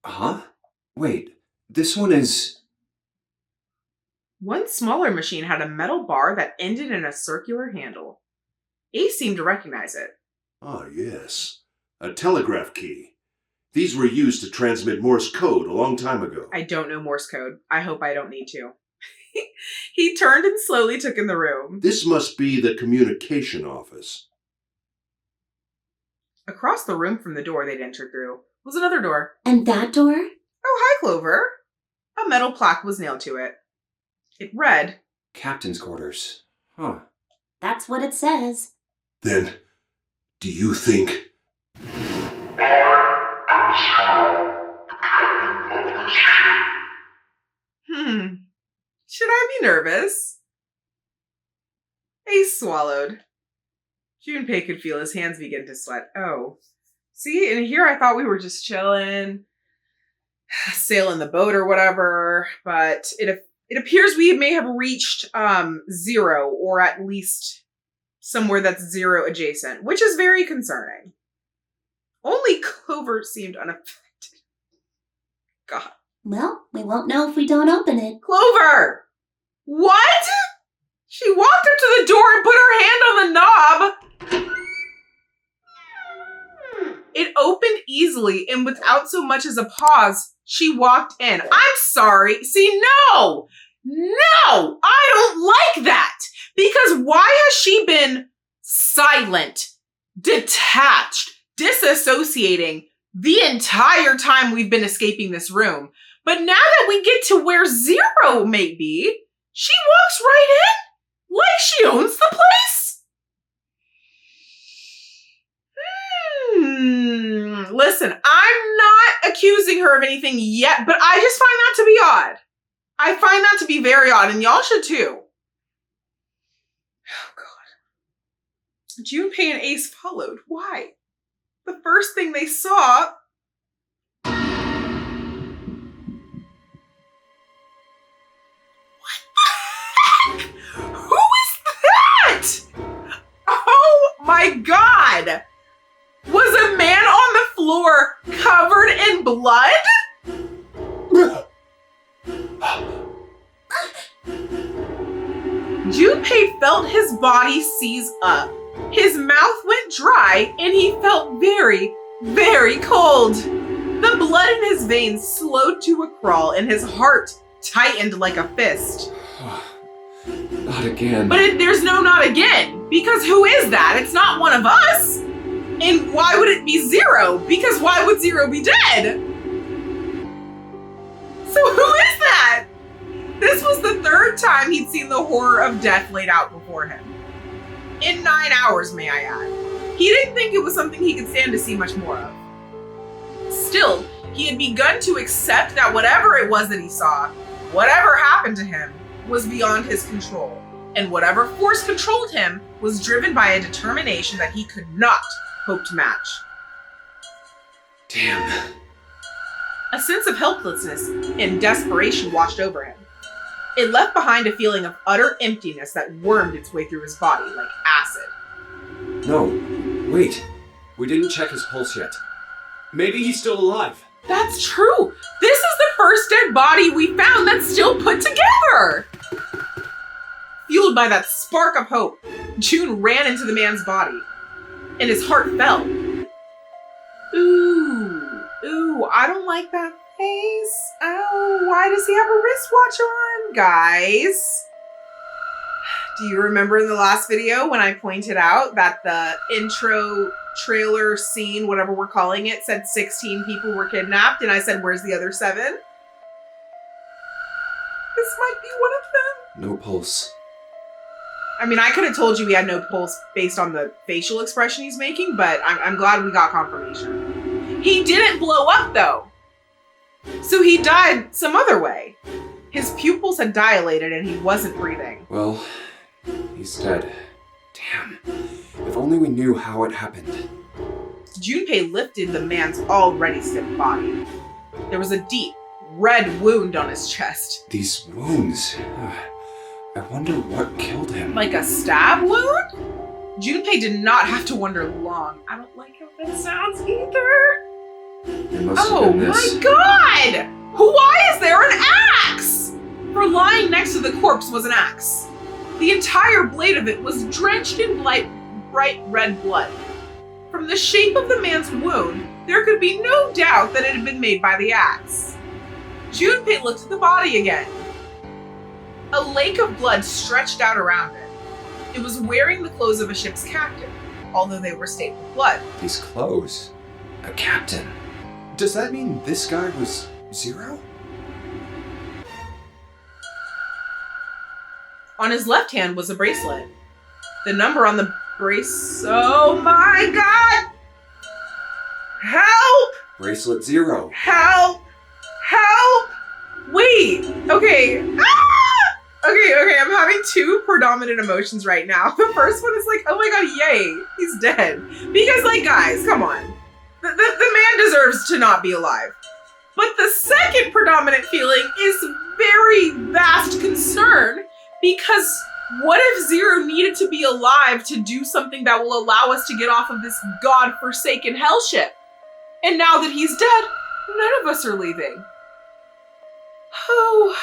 Huh? Wait, this one is... One smaller machine had a metal bar that ended in a circular handle. Ace seemed to recognize it. Ah, yes. A telegraph key. These were used to transmit Morse code a long time ago. I don't know Morse code. I hope I don't need to. He turned and slowly took in the room. This must be the communication office. Across the room from the door they'd entered through was another door. And that door? Oh, hi, Clover. A metal plaque was nailed to it. It read, Captain's quarters. Huh. That's what it says. Then, do you think... Should I be nervous? Ace swallowed. Junpei could feel his hands begin to sweat. Oh. See, and here I thought we were just chilling, sailing the boat or whatever, but it appears we may have reached 0, or at least somewhere that's 0 adjacent, which is very concerning. Only Clover seemed unaffected. God. Well, we won't know if we don't open it. Clover! What? She walked up to the door and put her hand on the knob. It opened easily, and without so much as a pause, she walked in. I'm sorry. See, no! No! I don't like that! Because why has she been silent, detached, disassociating the entire time we've been escaping this room? But now that we get to where 0 may be, she walks right in like she owns the place. Listen, I'm not accusing her of anything yet, but I just find that to be odd. I find that to be very odd, and y'all should too. Oh, God. Junpei and Ace followed. Why? The first thing they saw... Who is that? Oh my God! Was a man on the floor covered in blood? Junpei felt his body seize up. His mouth went dry and he felt very, very cold. The blood in his veins slowed to a crawl and his heart tightened like a fist. Not again. But there's no not again, because who is that? It's not one of us. And why would it be 0? Because why would 0 be dead? So who is that? This was the 3rd time he'd seen the horror of death laid out before him. In 9 hours, may I add. He didn't think it was something he could stand to see much more of. Still, he had begun to accept that whatever it was that he saw, whatever happened to him, was beyond his control. And whatever force controlled him was driven by a determination that he could not hope to match. Damn. A sense of helplessness and desperation washed over him. It left behind a feeling of utter emptiness that wormed its way through his body like acid. No, wait. We didn't check his pulse yet. Maybe he's still alive. That's true. This is the first dead body we found that's still put together. Fueled by that spark of hope, June ran into the man's body, and his heart fell. Ooh, I don't like that face. Oh, why does he have a wristwatch on, guys? Do you remember in the last video when I pointed out that the intro trailer scene, whatever we're calling it, said 16 people were kidnapped, and I said, where's the other 7? This might be one of them. No pulse. I mean, I could have told you he had no pulse based on the facial expression he's making, but I'm glad we got confirmation. He didn't blow up, though. So he died some other way. His pupils had dilated and he wasn't breathing. Well, he's dead. Damn. If only we knew how it happened. Junpei lifted the man's already stiff body. There was a deep, red wound on his chest. These wounds. I wonder what killed him. Like a stab wound? Junpei did not have to wonder long. I don't like how that sounds either. It must have been this. My God! Why is there an axe? For lying next to the corpse was an axe. The entire blade of it was drenched in bright red blood. From the shape of the man's wound, there could be no doubt that it had been made by the axe. Junpei looked at the body again. A lake of blood stretched out around it. It was wearing the clothes of a ship's captain, although they were stained with blood. These clothes. A captain. Does that mean this guy was Zero? On his left hand was a bracelet. The number on the brace. Oh my god! Help! Bracelet 0. Help! Help! Wait. Okay. Ah! Okay. I'm having two predominant emotions right now. The first one is like, oh my god, yay, he's dead. Because, like, guys, come on. The man deserves to not be alive. But the second predominant feeling is very vast concern, because what if Zero needed to be alive to do something that will allow us to get off of this god-forsaken hell ship? And now that he's dead, none of us are leaving. Oh.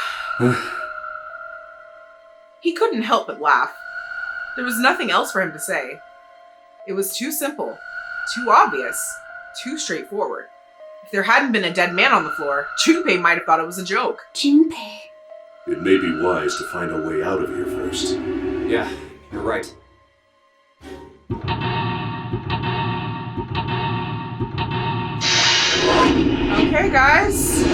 He couldn't help but laugh. There was nothing else for him to say. It was too simple, too obvious, too straightforward. If there hadn't been a dead man on the floor, Junpei might have thought it was a joke. Junpei. It may be wise to find a way out of here first. Yeah, you're right. Okay, guys.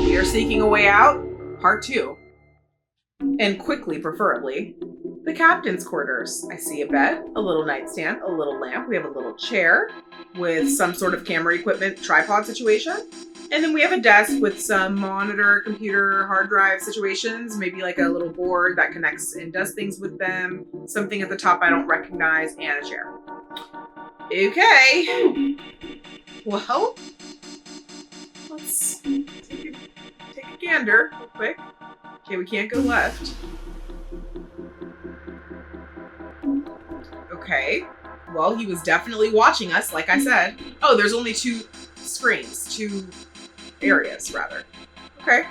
We are seeking a way out, part 2. And quickly, preferably. The captain's quarters. I see a bed, a little nightstand, a little lamp. We have a little chair with some sort of camera equipment, tripod situation. And then we have a desk with some monitor, computer, hard drive situations, maybe like a little board that connects and does things with them, something at the top I don't recognize, and a chair. Okay. Well, let's take a gander real quick. Okay, we can't go left. Okay. Well, he was definitely watching us, like I said. Oh, there's only 2 screens, 2 areas, rather. Okay.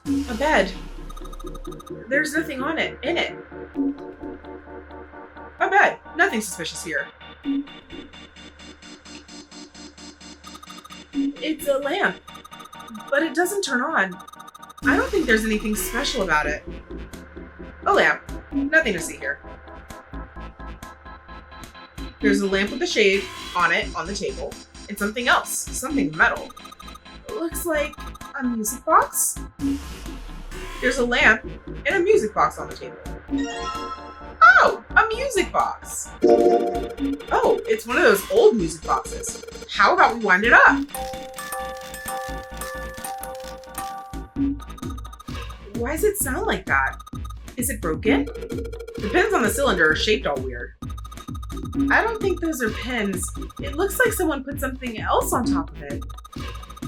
A bed. There's nothing in it. A bed. Nothing suspicious here. It's a lamp, but it doesn't turn on. I don't think there's anything special about it. A lamp. Nothing to see here. There's a lamp with a shade on it on the table, and something else. Something metal. It looks like a music box. There's a lamp and a music box on the table. Oh, a music box. Oh, it's one of those old music boxes. How about we wind it up? Why does it sound like that? Is it broken? The pins on the cylinder are shaped all weird. I don't think those are pins. It looks like someone put something else on top of it.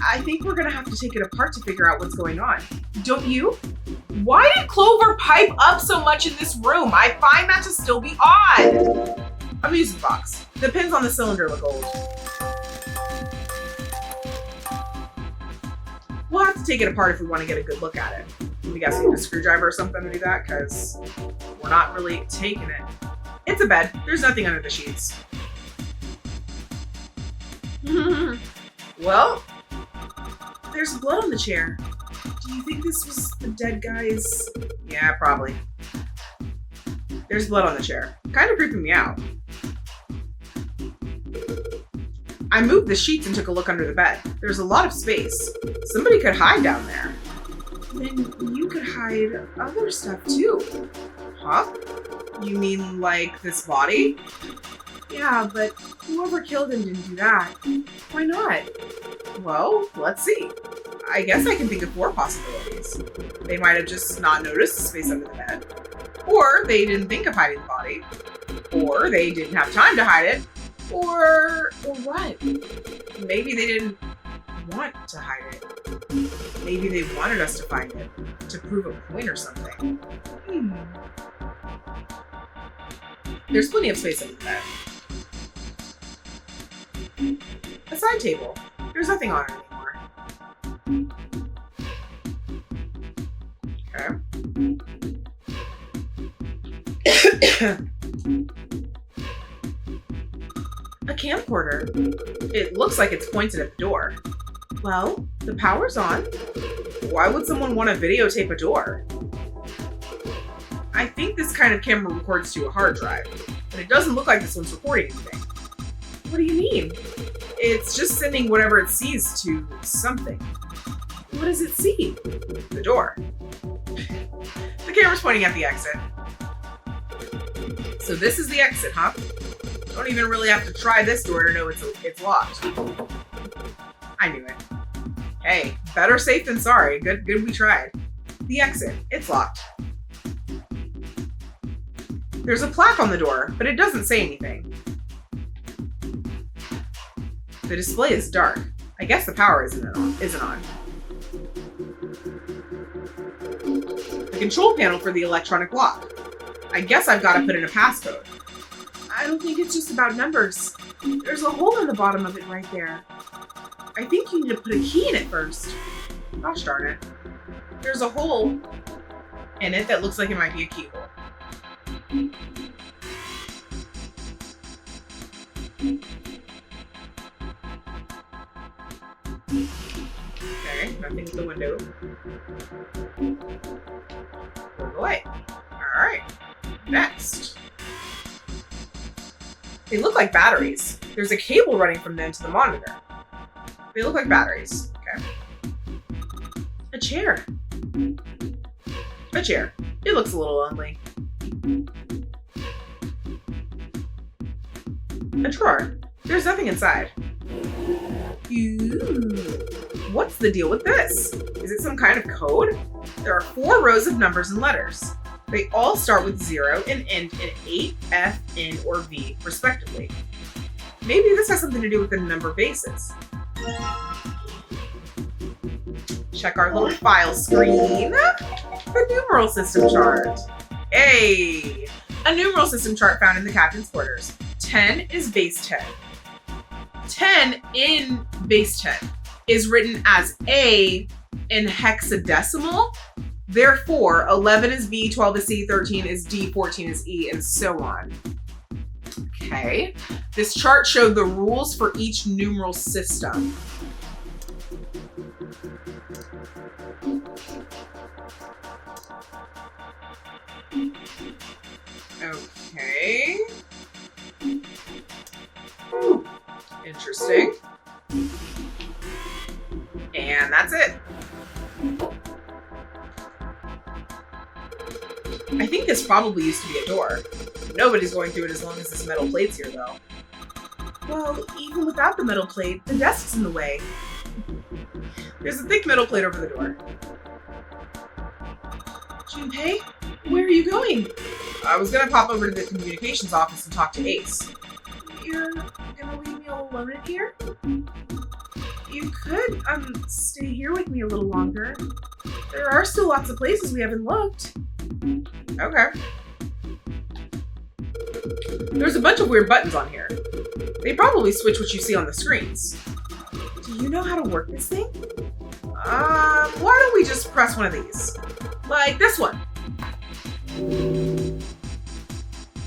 I think we're gonna have to take it apart to figure out what's going on. Don't you? Why did Clover pipe up so much in this room? I find that to still be odd. A music box. The pins on the cylinder look old. We'll have to take it apart if we want to get a good look at it. We gotta need a screwdriver or something to do that, because we're not really taking it. It's a bed. There's nothing under the sheets. Well, there's blood on the chair. Do you think this was the dead guy's? Yeah, probably. There's blood on the chair. Kind of creeping me out. I moved the sheets and took a look under the bed. There's a lot of space. Somebody could hide down there. Then you could hide other stuff too. Huh? You mean like this body? Yeah, but whoever killed him didn't do that. Why not? Well, let's see. I guess I can think of 4 possibilities. They might have just not noticed the space under the bed. Or they didn't think of hiding the body. Or they didn't have time to hide it. Or what? Maybe they didn't want to hide it. Maybe they wanted us to find it. To prove a point or something. There's plenty of space under the bed. A side table. There's nothing on it anymore. Okay. A camcorder. It looks like it's pointed at the door. Well, the power's on. Why would someone want to videotape a door? I think this kind of camera records to a hard drive, but it doesn't look like this one's recording anything. What do you mean? It's just sending whatever it sees to something. What does it see? The door. The camera's pointing at the exit. So this is the exit, huh? Don't even really have to try this door to know it's locked. I knew it. Hey, better safe than sorry. Good we tried. The exit. It's locked. There's a plaque on the door, but it doesn't say anything. The display is dark. I guess the power isn't on. The control panel for the electronic lock. I guess I've got to put in a passcode. I don't think it's just about numbers. There's a hole in the bottom of it right there. I think you need to put a key in it first. Gosh darn it. There's a hole in it that looks like it might be a keyhole. Okay, nothing with the window. Move away. Alright. Next. They look like batteries. There's a cable running from them to the monitor. They look like batteries. Okay. A chair. A chair. It looks a little lonely. A drawer. There's nothing inside. Ooh. What's the deal with this? Is it some kind of code? There are 4 rows of numbers and letters. They all start with 0 and end in 8, F, N, or V, respectively. Maybe this has something to do with the number bases. Check our little file screen. The numeral system chart. A numeral system chart found in the captain's quarters. 10 is base 10. 10 in base 10 is written as A in hexadecimal. Therefore, 11 is B, 12 is C, 13 is D, 14 is E, and so on. Okay. This chart showed the rules for each numeral system. Okay. Interesting. And that's it. I think this probably used to be a door. Nobody's going through it as long as this metal plate's here, though. Well, even without the metal plate, the desk's in the way. There's a thick metal plate over the door. Junpei, where are you going? I was gonna pop over to the communications office and talk to Ace. You're gonna leave me all alone in here? You could, stay here with me a little longer. There are still lots of places we haven't looked. Okay. There's a bunch of weird buttons on here. They probably switch what you see on the screens. Do you know how to work this thing? Why don't we just press one of these? Like this one.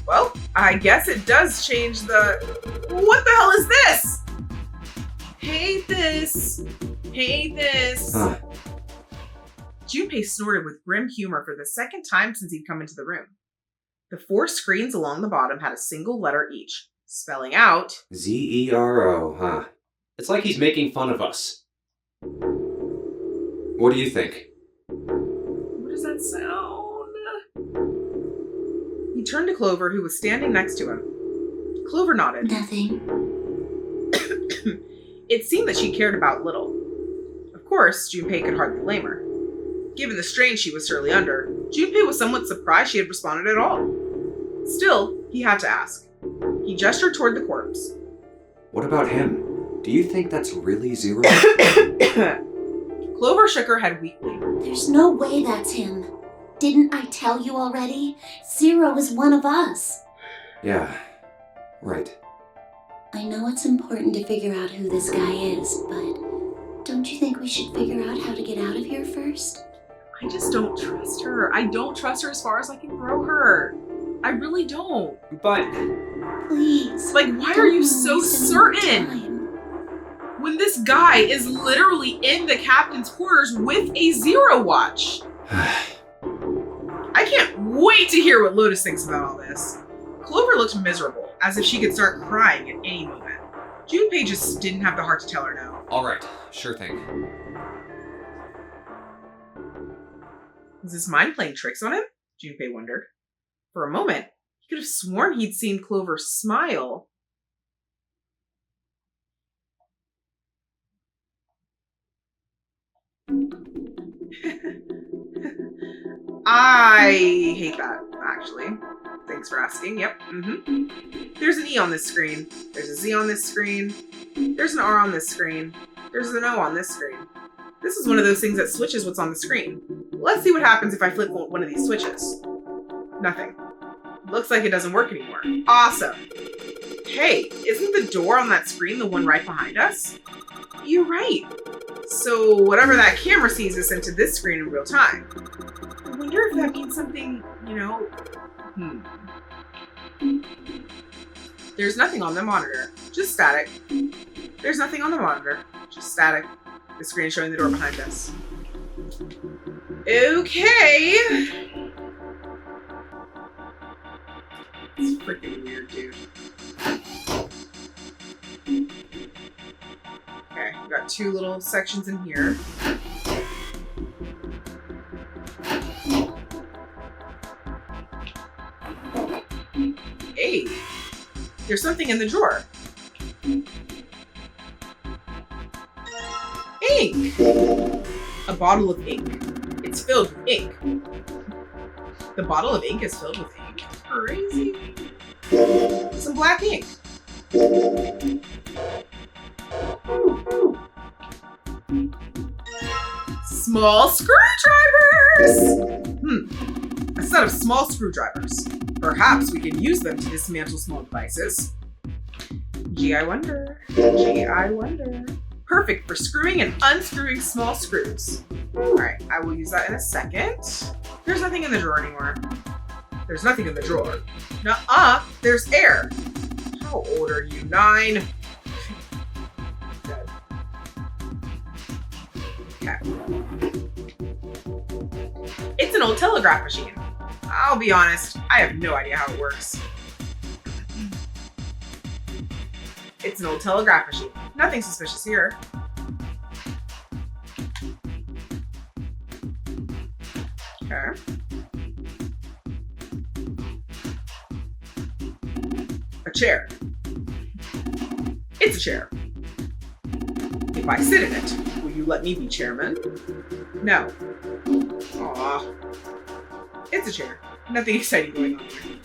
Well, I guess it does change the... What the hell is this? Hate this. Hate this. Junpei snorted with grim humor for the second time since he'd come into the room. The 4 screens along the bottom had a single letter each, spelling out... Z-E-R-O, huh? It's like he's making fun of us. What do you think? What does that sound? He turned to Clover, who was standing next to him. Clover nodded. Nothing. It seemed that she cared about little. Of course, Junpei could hardly blame her. Given the strain she was surely under, Junpei was somewhat surprised she had responded at all. Still, he had to ask. He gestured toward the corpse. What about him? Do you think that's really Zero? Clover shook her head weakly. There's no way that's him. Didn't I tell you already? Zero is one of us. Yeah, right. I know it's important to figure out who this guy is, but don't you think we should figure out how to get out of here first? I just don't trust her. I don't trust her as far as I can throw her. I really don't. But... Please. Like, why are you so certain? When this guy is literally in the captain's quarters with a Zero watch. I can't wait to hear what Lotus thinks about all this. Clover looked miserable, as if she could start crying at any moment. Junpei just didn't have the heart to tell her no. Alright, sure thing. Was his mind playing tricks on him? Junpei wondered. For a moment, he could have sworn he'd seen Clover smile. I hate that, actually. Thanks for asking. Yep. There's an E on this screen. There's a Z on this screen. There's an R on this screen. There's an O on this screen. This is one of those things that switches what's on the screen. Let's see what happens if I flip one of these switches. Nothing. Looks like it doesn't work anymore. Awesome. Hey, isn't the door on that screen the one right behind us? You're right. So whatever that camera sees is sent to this screen in real time. I wonder if that means something, you know... There's nothing on the monitor. Just static. There's nothing on the monitor. Just static. The screen showing the door behind us. Okay. It's freaking weird, dude. Okay, we got two little sections in here. Hey, there's something in the drawer. Ink! A bottle of ink. It's filled with ink. The bottle of ink is filled with ink? Crazy. Some black ink. Small screwdrivers! A set of small screwdrivers. Perhaps we can use them to dismantle small devices. Gee, I wonder. Gee, I wonder. Perfect for screwing and unscrewing small screws. Alright, I will use that in a second. There's nothing in the drawer anymore. There's nothing in the drawer. Nuh-uh, there's air. How old are you? 9? Dead. Okay. It's an old telegraph machine. I'll be honest, I have no idea how it works. It's an old telegraph machine. Nothing suspicious here. Okay. A chair. It's a chair. If I sit in it, will you let me be chairman? No. Aww. It's a chair. Nothing exciting going on here.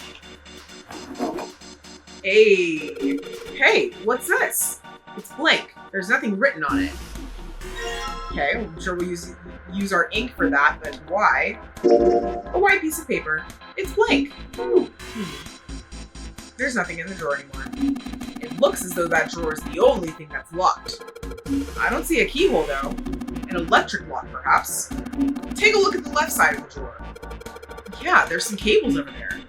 Hey, what's this? It's blank. There's nothing written on it. Okay, I'm sure we'll use our ink for that, but why? A white piece of paper. It's blank. There's nothing in the drawer anymore. It looks as though that drawer is the only thing that's locked. I don't see a keyhole though. An electric lock, perhaps. Take a look at the left side of the drawer. Yeah, there's some cables over there.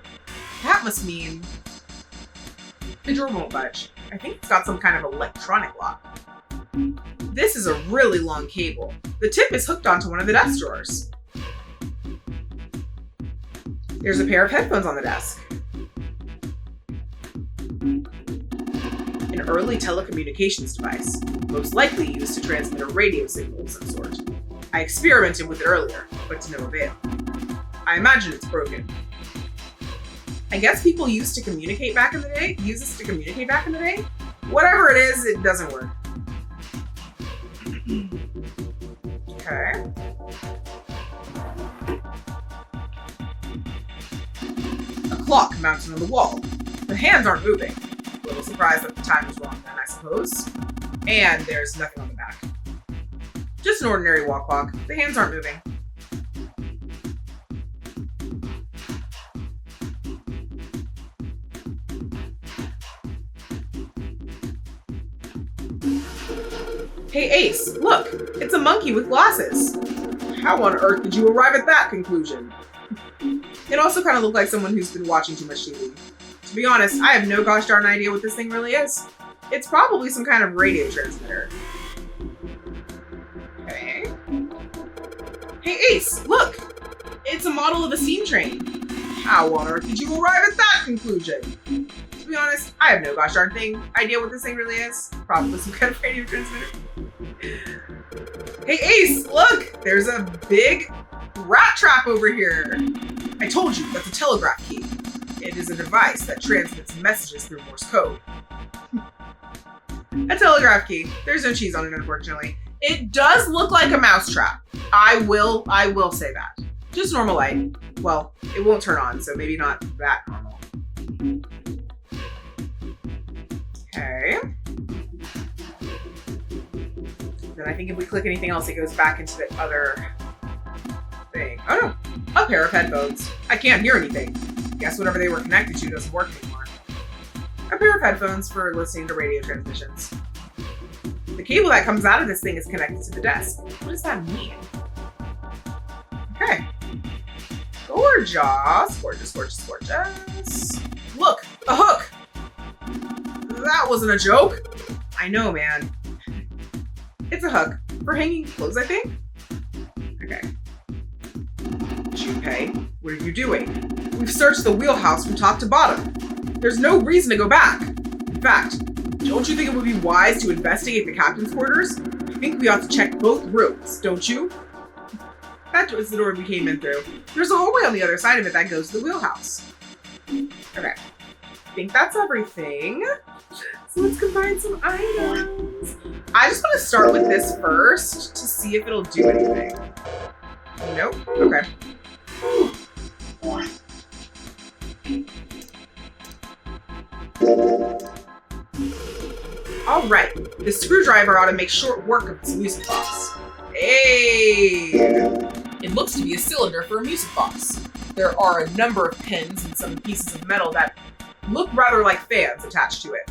That must mean the drawer won't budge. I think it's got some kind of electronic lock. This is a really long cable. The tip is hooked onto one of the desk drawers. There's a pair of headphones on the desk. An early telecommunications device, most likely used to transmit a radio signal of some sort. I experimented with it earlier, but to no avail. I imagine it's broken. I guess people used to communicate back in the day. Use this to communicate back in the day. Whatever it is, it doesn't work. Okay. A clock mounted on the wall. The hands aren't moving. A little surprised that the time was wrong then, I suppose. And there's nothing on the back. Just an ordinary wall clock. The hands aren't moving. Hey Ace, look! It's a monkey with glasses! How on earth did you arrive at that conclusion? It also kind of looked like someone who's been watching too much TV. To be honest, I have no gosh darn idea what this thing really is. It's probably some kind of radio transmitter. Okay. Hey Ace, look! It's a model of a steam train. How on earth did you arrive at that conclusion? To be honest, I have no gosh darn idea what this thing really is. Probably some kind of radio transmitter. Hey Ace, look! There's a big rat trap over here. I told you, that's a telegraph key. It is a device that transmits messages through Morse code. A telegraph key. There's no cheese on it, unfortunately. It does look like a mousetrap. I will say that. Just normal light. Well, it won't turn on, so maybe not that normal. Okay. Then I think if we click anything else, it goes back into the other thing. Oh no, a pair of headphones. I can't hear anything. Guess whatever they were connected to doesn't work anymore. A pair of headphones for listening to radio transmissions. The cable that comes out of this thing is connected to the desk. What does that mean? Okay. Gorgeous. Gorgeous, gorgeous, gorgeous. Look, a hook. That wasn't a joke. I know, man. It's a hook for hanging clothes, I think. Okay. Junpei, what are you doing? We've searched the wheelhouse from top to bottom. There's no reason to go back. In fact, don't you think it would be wise to investigate the captain's quarters? I think we ought to check both rooms, don't you? That was the door we came in through. There's a hallway on the other side of it that goes to the wheelhouse. Okay. I think that's everything. So let's combine some items. I just want to start with this first to see if it'll do anything. Nope. Okay. All right. The screwdriver ought to make short work of this music box. Hey! It looks to be a cylinder for a music box. There are a number of pins and some pieces of metal that look rather like fans attached to it.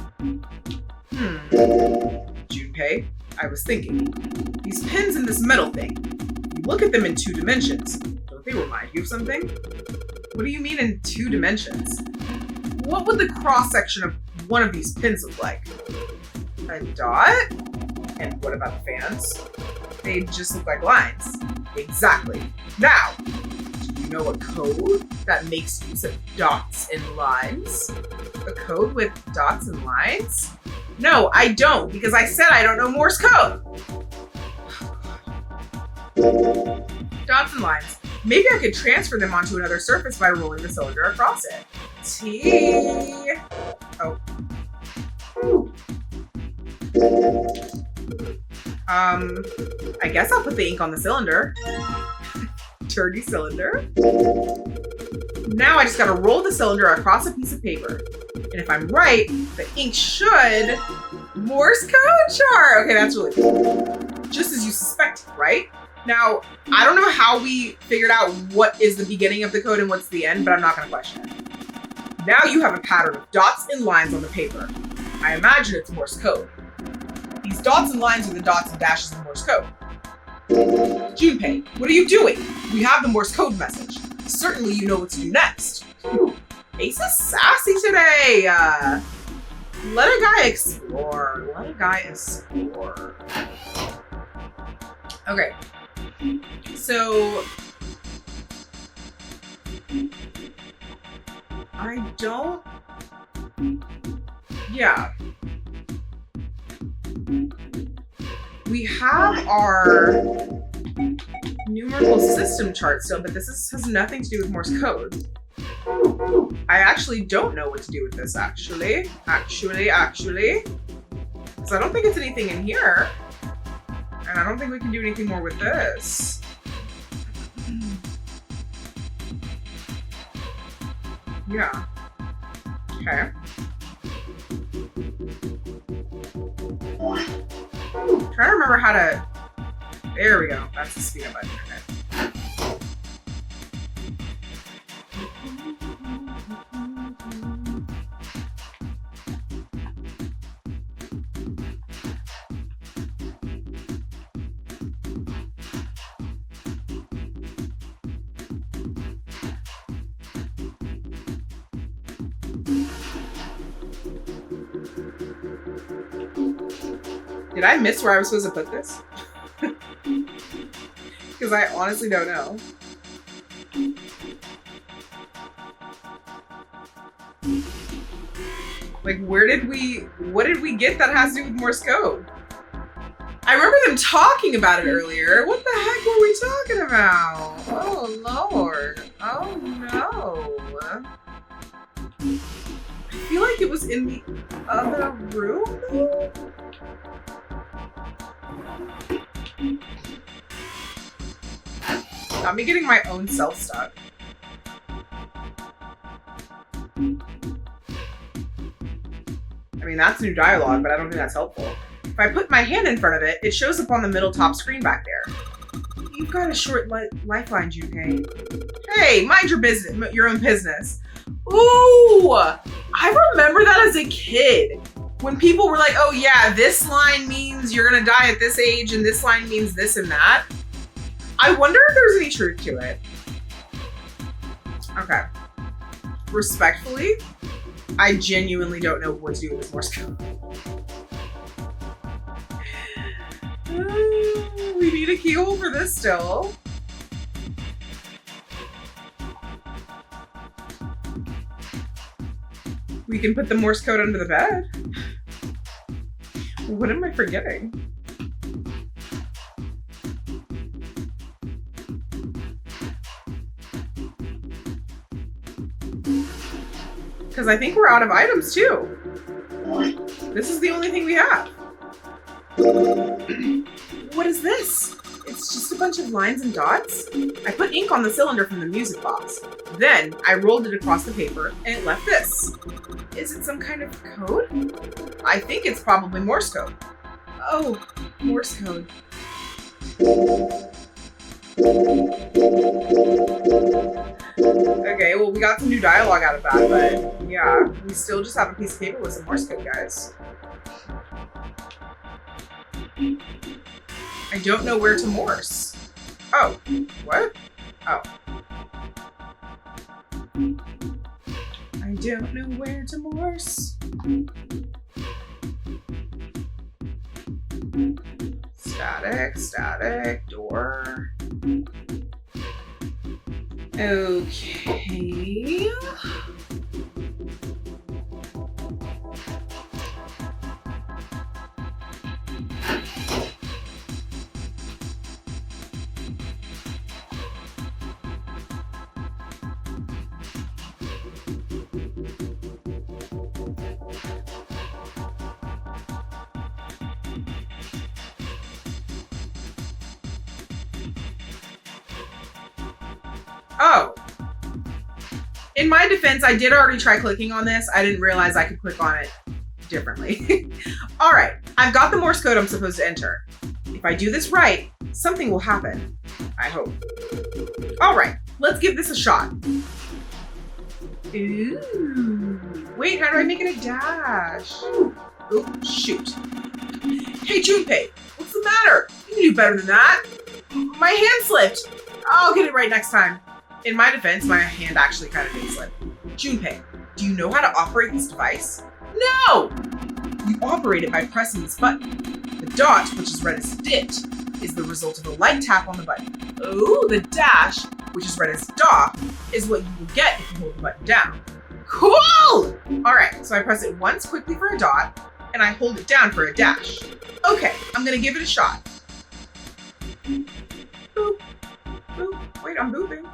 Junpei, I was thinking, these pins in this metal thing, you look at them in 2 dimensions. Don't they remind you of something? What do you mean in 2 dimensions? What would the cross-section of one of these pins look like? A dot? And what about the fans? They just look like lines. Exactly. Now, do you know a code that makes use of dots and lines? A code with dots and lines? No, I don't, because I said I don't know Morse code. Dots and lines. Maybe I could transfer them onto another surface by rolling the cylinder across it. T. Oh. I guess I'll put the ink on the cylinder. Dirty cylinder. Now I just gotta roll the cylinder across a piece of paper. And if I'm right, the ink should Morse code chart. Okay, that's really cool. Just as you suspected, right? Now, I don't know how we figured out what is the beginning of the code and what's the end, but I'm not gonna question it. Now you have a pattern of dots and lines on the paper. I imagine it's Morse code. These dots and lines are the dots and dashes in Morse code. Junpei, what are you doing? We have the Morse code message. Certainly you know what to do next. Ace is sassy today. Let a guy explore. Let a guy explore. Okay. So I don't. Yeah. We have our numerical system chart still, but this has nothing to do with Morse code. I actually don't know what to do with this, actually. Because I don't think it's anything in here. And I don't think we can do anything more with this. Yeah. Okay. Trying to remember how to. There we go. That's the speed up button. Okay. Did I miss where I was supposed to put this? Because I honestly don't know. Like, what did we get that has to do with Morse code? I remember them talking about it earlier. What the heck were we talking about? Oh, Lord. Oh, no. I feel like it was in the other room, though? Got me getting my own self stuck. I mean, that's new dialogue, but I don't think that's helpful. If I put my hand in front of it, it shows up on the middle top screen back there. You've got a short lifeline, Junpei. Hey, mind your business, your own business. Ooh, I remember that as a kid. When people were like, oh yeah, this line means you're gonna die at this age, and this line means this and that. I wonder if there's any truth to it. Okay. Respectfully, I genuinely don't know what to do with this Morse code. We need a keyhole for this still. We can put the Morse code under the bed. What am I forgetting? Because I think we're out of items too. This is the only thing we have. What is this? It's just a bunch of lines and dots? I put ink on the cylinder from the music box. Then I rolled it across the paper and it left this. Is it some kind of code? I think it's probably Morse code. Oh, Morse code. Okay, well, we got some new dialogue out of that, but yeah, we still just have a piece of paper with some Morse code, guys. I don't know where to Morse. Oh, what? Oh. I don't know where to Morse. Static, door. Okay. Oh. In my defense, I did already try clicking on this. I didn't realize I could click on it differently. All right, I've got the Morse code I'm supposed to enter. If I do this right, something will happen. I hope. All right, let's give this a shot. Ooh. Wait, how do I make it a dash? Oh, shoot. Hey, Junpei, what's the matter? You can do better than that. My hand slipped. I'll get it right next time. In my defense, my hand actually kind of did slip. Junpei, do you know how to operate this device? No! You operate it by pressing this button. The dot, which is read as DIT, is the result of a light tap on the button. Oh, the dash, which is read as DOT, is what you will get if you hold the button down. Cool! All right, so I press it once quickly for a dot, and I hold it down for a dash. Okay, I'm gonna give it a shot. Boop, boop. Wait, I'm booping.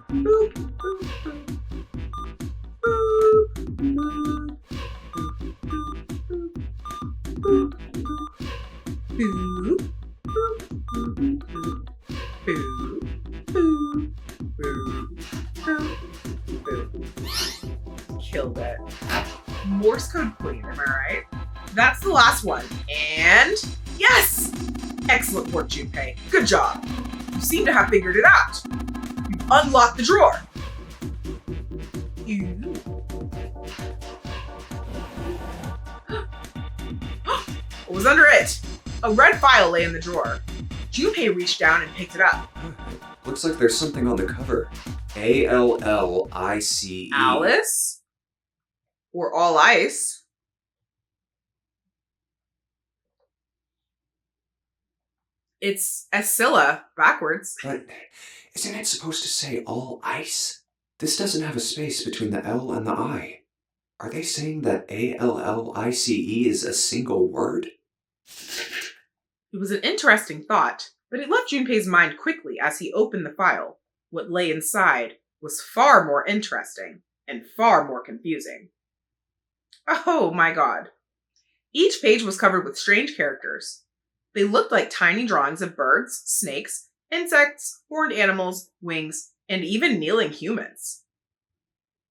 Boop, boop, boop. Boop, boop. Boop, boop, boop, boop, boop, boop. Killed it. Morse code queen, am I right? That's the last one. And yes! Excellent work, Junpei. Good job. You seem to have figured it out. You've unlocked the drawer. Ooh. What was under it? A red file lay in the drawer. Junpei reached down and picked it up. Looks like there's something on the cover. ALLICE. Alice? Or all ice? It's Ascilla, backwards. But isn't it supposed to say all ice? This doesn't have a space between the L and the I. Are they saying that ALLICE is a single word? It was an interesting thought, but it left Junpei's mind quickly as he opened the file. What lay inside was far more interesting and far more confusing. Oh my god. Each page was covered with strange characters. They looked like tiny drawings of birds, snakes, insects, horned animals, wings, and even kneeling humans.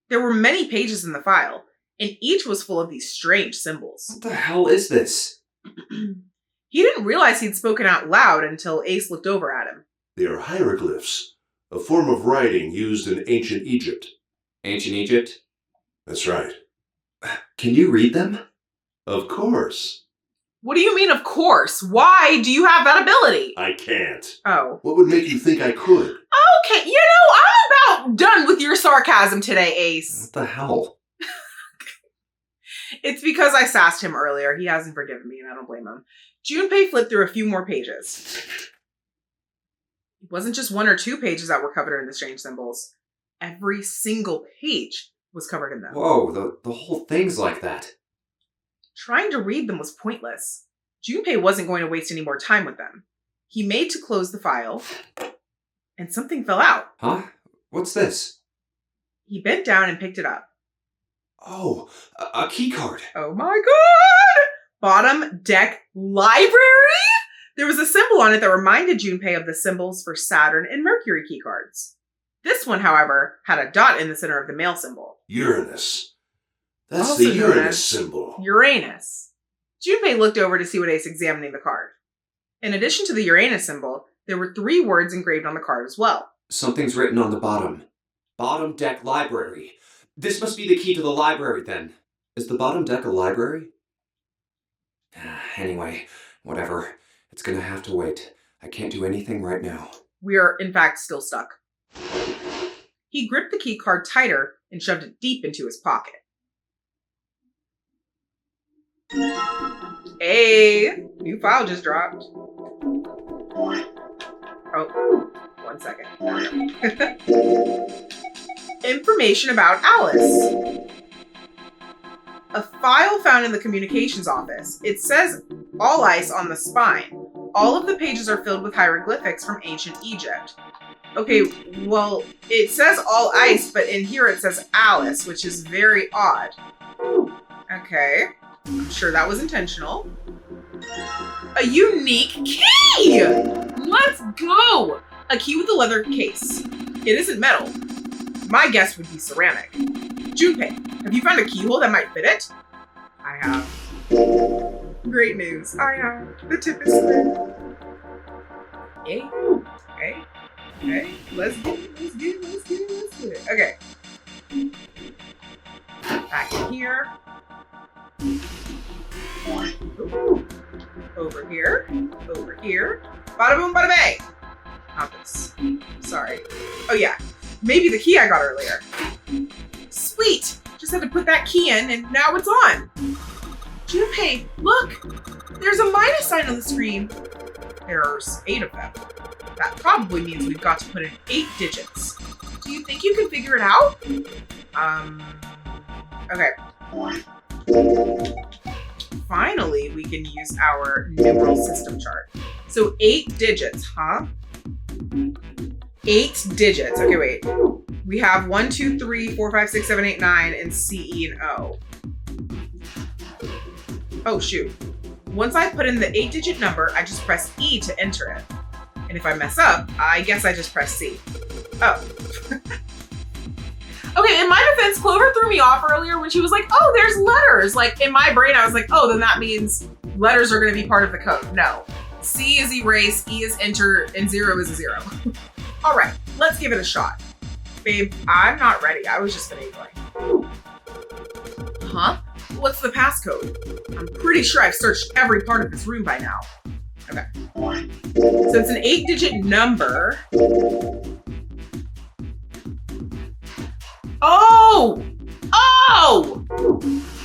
There were many pages in the file, and each was full of these strange symbols. What the hell is this? He didn't realize he'd spoken out loud until Ace looked over at him. They are hieroglyphs, a form of writing used in ancient Egypt. Ancient Egypt? That's right. Can you read them? Of course. What do you mean, of course? Why do you have that ability? I can't. Oh. What would make you think I could? Okay, I'm about done with your sarcasm today, Ace. What the hell? It's because I sassed him earlier. He hasn't forgiven me, and I don't blame him. Junpei flipped through a few more pages. It wasn't just 1 or 2 pages that were covered in the strange symbols. Every single page was covered in them. Whoa, the whole thing's like that. Trying to read them was pointless. Junpei wasn't going to waste any more time with them. He made to close the file, and something fell out. Huh? What's this? He bent down and picked it up. Oh, a key card. Oh my god! Bottom deck library? There was a symbol on it that reminded Junpei of the symbols for Saturn and Mercury keycards. This one, however, had a dot in the center of the male symbol. Uranus. That's Also the known Uranus as symbol. Uranus. Junpei looked over to see what Ace examining the card. In addition to the Uranus symbol, there were 3 words engraved on the card as well. Something's written on the bottom. Bottom deck library. This must be the key to the library, then. Is the bottom deck a library? Anyway, whatever. It's gonna have to wait. I can't do anything right now. We are, in fact, still stuck. He gripped the key card tighter and shoved it deep into his pocket. Hey, new file just dropped. Oh, 1 second. Information about Alice. A file found in the communications office. It says all ice on the spine. All of the pages are filled with hieroglyphics from ancient Egypt. Okay, well, it says all ice, but in here it says Alice, which is very odd. Okay, I'm sure that was intentional. A unique key! Let's go! A key with a leather case. It isn't metal. My guess would be ceramic. Junpei, have you found a keyhole that might fit it? I have. Great news. I have. The tip is split. Hey, hey, hey. Let's get it. Okay. Back in here. Ooh. Over here. Over here. Bada boom, bada bang. Not this. Sorry. Oh yeah. Maybe the key I got earlier. Sweet! Just had to put that key in and now it's on. Junpei, look! There's a minus sign on the screen. There's 8 of them. That probably means we've got to put in 8 digits. Do you think you can figure it out? Okay. Finally, we can use our numeral system chart. So 8 digits, huh? 8 digits. Okay, wait. We have 1, 2, 3, 4, 5, 6, 7, 8, 9, and C, E, and O. Oh, shoot. Once I put in the 8-digit number, I just press E to enter it. And if I mess up, I guess I just press C. Oh. Okay, in my defense, Clover threw me off earlier when she was like, oh, there's letters. Like, in my brain, I was like, oh, then that means letters are going to be part of the code. No. C is erase, E is enter, and 0 is a 0. All right, let's give it a shot. Babe, I'm not ready. I was just finagling. Huh? What's the passcode? I'm pretty sure I've searched every part of this room by now. Okay. So it's an 8-digit number. Oh! Oh!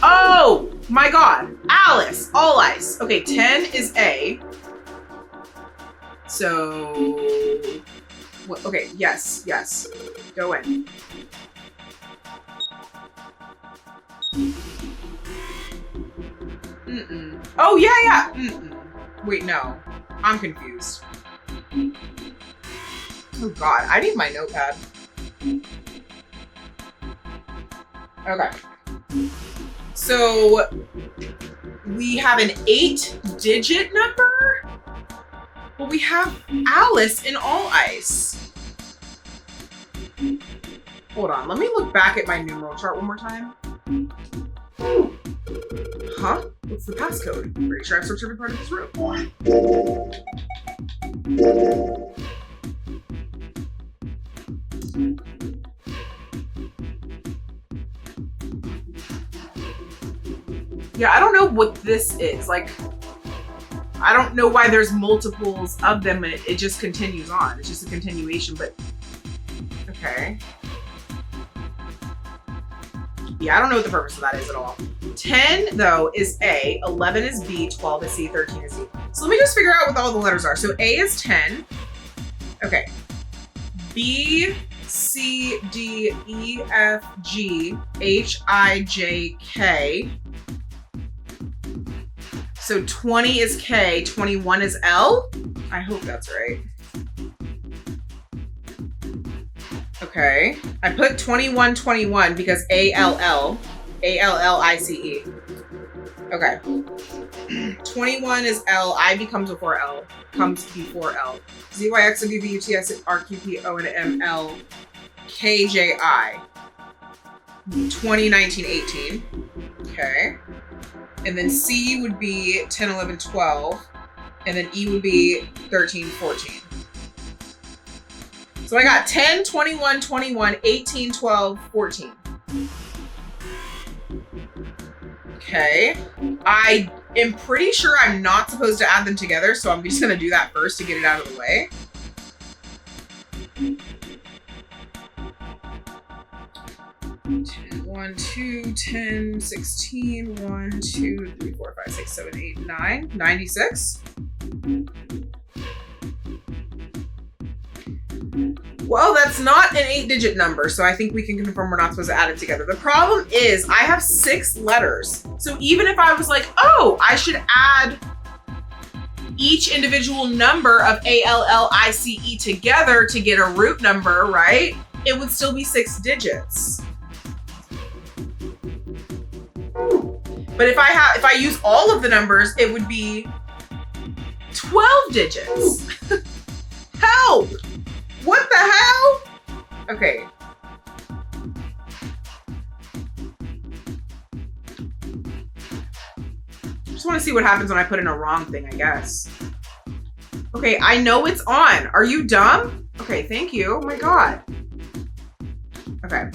Oh! My God. Alice. All ice. Okay, 10 is A. So... Okay, yes, yes. Go in. Mm-mm. Oh, yeah. Mm-mm. Wait, no. I'm confused. Oh, God. I need my notepad. Okay. So, we have an 8-digit number? Well, we have Alice in All Ice. Hold on. Let me look back at my numeral chart one more time. Huh? What's the passcode? Pretty sure I've searched every part of this room. Yeah, I don't know what this is. Like, I don't know why there's multiples of them and it just continues on. It's just a continuation, but okay. Yeah, I don't know what the purpose of that is at all. 10, though, is A, 11 is B, 12 is C, 13 is D. So let me just figure out what all the letters are. So A is 10. Okay. B, C, D, E, F, G, H, I, J, K. So 20 is K, 21 is L? I hope that's right. Okay. I put 21 because A-L-L. A-L-L-I-C-E. Okay. 21 is L. I becomes before L. Comes before L. Z, Y, X, W, V, U, T, S, R, Q, P, O, N, M, L, K, J, I. 20, 19, 18. Okay. And then C would be 10, 11, 12. And then E would be 13, 14. So I got 10, 21, 21, 18, 12, 14. Okay. I am pretty sure I'm not supposed to add them together, so I'm just going to do that first to get it out of the way. Ten, 1, 2, 10, 16, 1, 2, 3, 4, 5, 6, 7, 8, 9, 96. Well, that's not an 8-digit number, so I think we can confirm we're not supposed to add it together. The problem is I have 6 letters. So even if I was like, oh, I should add each individual number of A-L-L-I-C-E together to get a root number, right? It would still be 6 digits. But if I use all of the numbers, it would be 12 digits. Help! What the hell? Okay. Just want to see what happens when I put in a wrong thing, I guess. Okay, I know it's on. Are you dumb? Okay, thank you. Oh my God. Okay.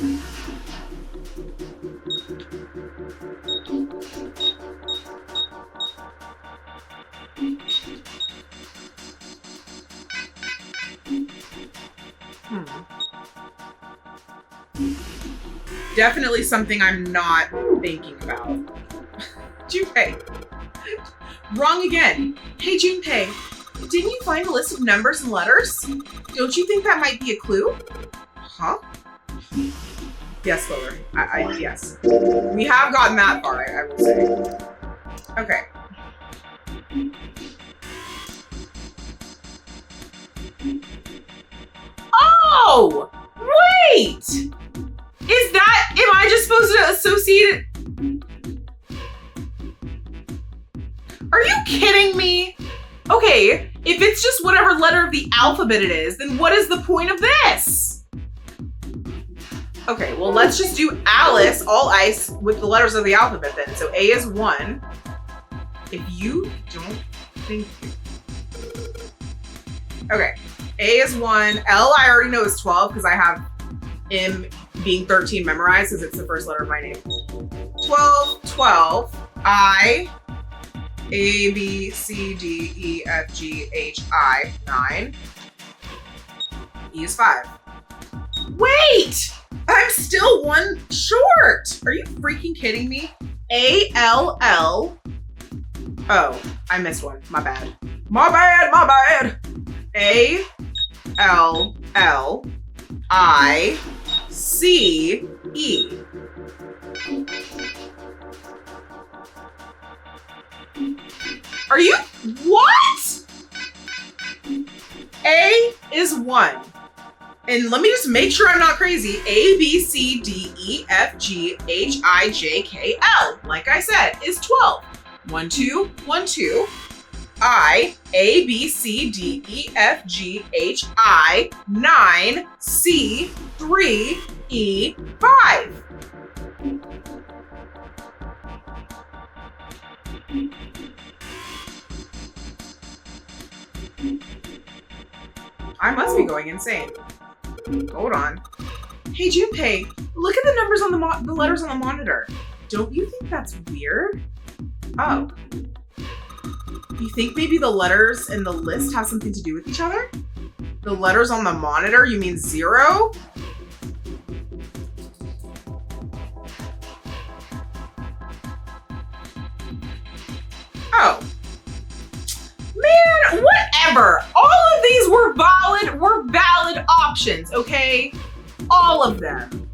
Definitely something I'm not thinking about. Junpei. Wrong again. Hey, Junpei. Didn't you find a list of numbers and letters? Don't you think that might be a clue? Huh? Yes, Clover. Yes. We have gotten that far, I will say. Okay. Oh! Wait! Am I just supposed to associate it? Are you kidding me? Okay, if it's just whatever letter of the alphabet it is, then what is the point of this? Okay, well, let's just do Alice, all ice, with the letters of the alphabet then. So A is 1. If you don't think... Okay, A is 1. L I already know is 12 because I have M being 13 memorized because it's the first letter of my name. 12. I, A, B, C, D, E, F, G, H, I, 9. E is 5. Wait! I'm still 1 short! Are you freaking kidding me? A, L, L. Oh, I missed one. My bad. My bad! A, L, L, I, C, E. Are you, what? A is 1. And let me just make sure I'm not crazy. A, B, C, D, E, F, G, H, I, J, K, L. Like I said, is 12. 1, 2, 1, 2. I, A, B, C, D, E, F, G, H, I, 9, C, 3, E, 5. I must be going insane. Hold on. Hey, Junpei, look at the numbers on the letters on the monitor. Don't you think that's weird? Oh. You think maybe the letters in the list have something to do with each other? The letters on the monitor, you mean 0? Oh. Man, whatever. All of these were valid options, okay? All of them.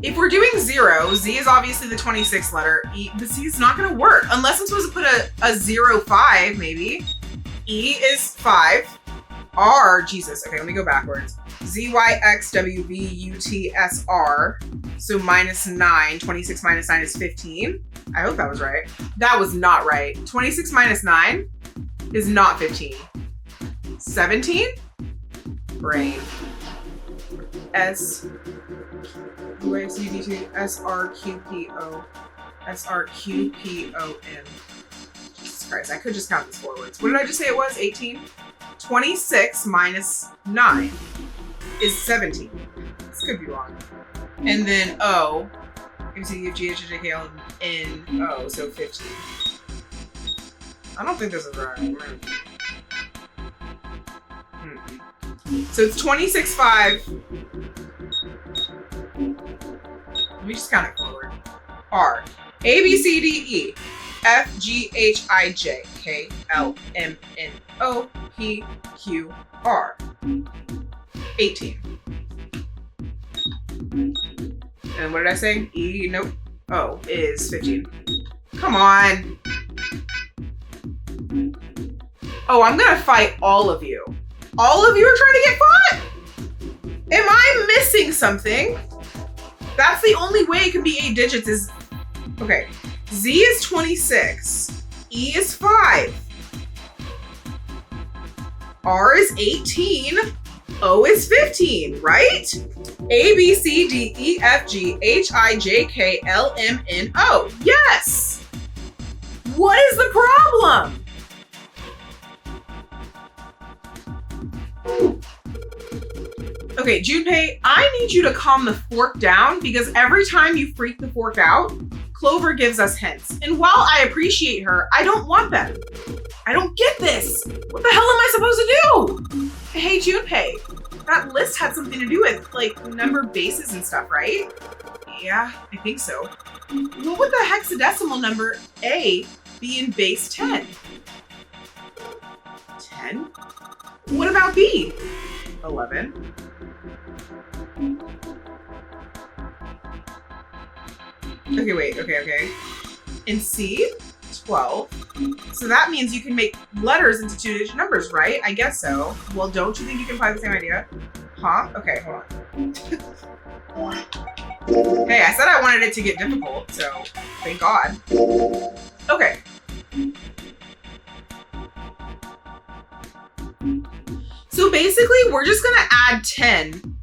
If we're doing 0, Z is obviously the 26th letter. E, but Z is not gonna work unless I'm supposed to put a 0, 5, maybe. E is 5. R, Jesus, okay, let me go backwards. Z, Y, X, W, V, U, T, S, R. So minus 9, 26 minus 9 is 15. I hope that was right. That was not right. 26 minus 9 is not 15. 17? Brain. S, U, C, D, T, S, R, Q, P, O. S, R, Q, P, O, N. Jesus Christ, I could just count this forwards. What did I just say it was? 18? 26 minus 9 is 17. This could be wrong. And then O, A, B, C, D, F, G, H, I, J, K, L, N, O, so 15. I don't think this is right. So it's 26, 5. Let me just count it forward. R, A, B, C, D, E, F, G, H, I, J, K, L, M, N, O, P, Q, R. 18. And what did I say? E, nope. O is 15. Come on. Oh, I'm gonna fight all of you. All of you are trying to get fought? Am I missing something? That's the only way it can be 8 digits is, okay. Z is 26. E is 5. R is 18. O is 15, right? A, B, C, D, E, F, G, H, I, J, K, L, M, N, O. Yes! What is the problem? Okay, Junpei, I need you to calm the fork down because every time you freak the fork out, Clover gives us hints. And while I appreciate her, I don't want them. I don't get this. What the hell am I supposed to do? Hey, Junpei, that list had something to do with, like, number bases and stuff, right? Yeah, I think so. What would the hexadecimal number A be in base 10? 10? What about B? 11. Okay, wait, okay. And C, 12. So that means you can make letters into 2-digit numbers, right? I guess so. Well, don't you think you can apply the same idea? Huh? Okay, hold on. Hey, I said I wanted it to get difficult, so thank God. Okay. So basically, we're just gonna add 10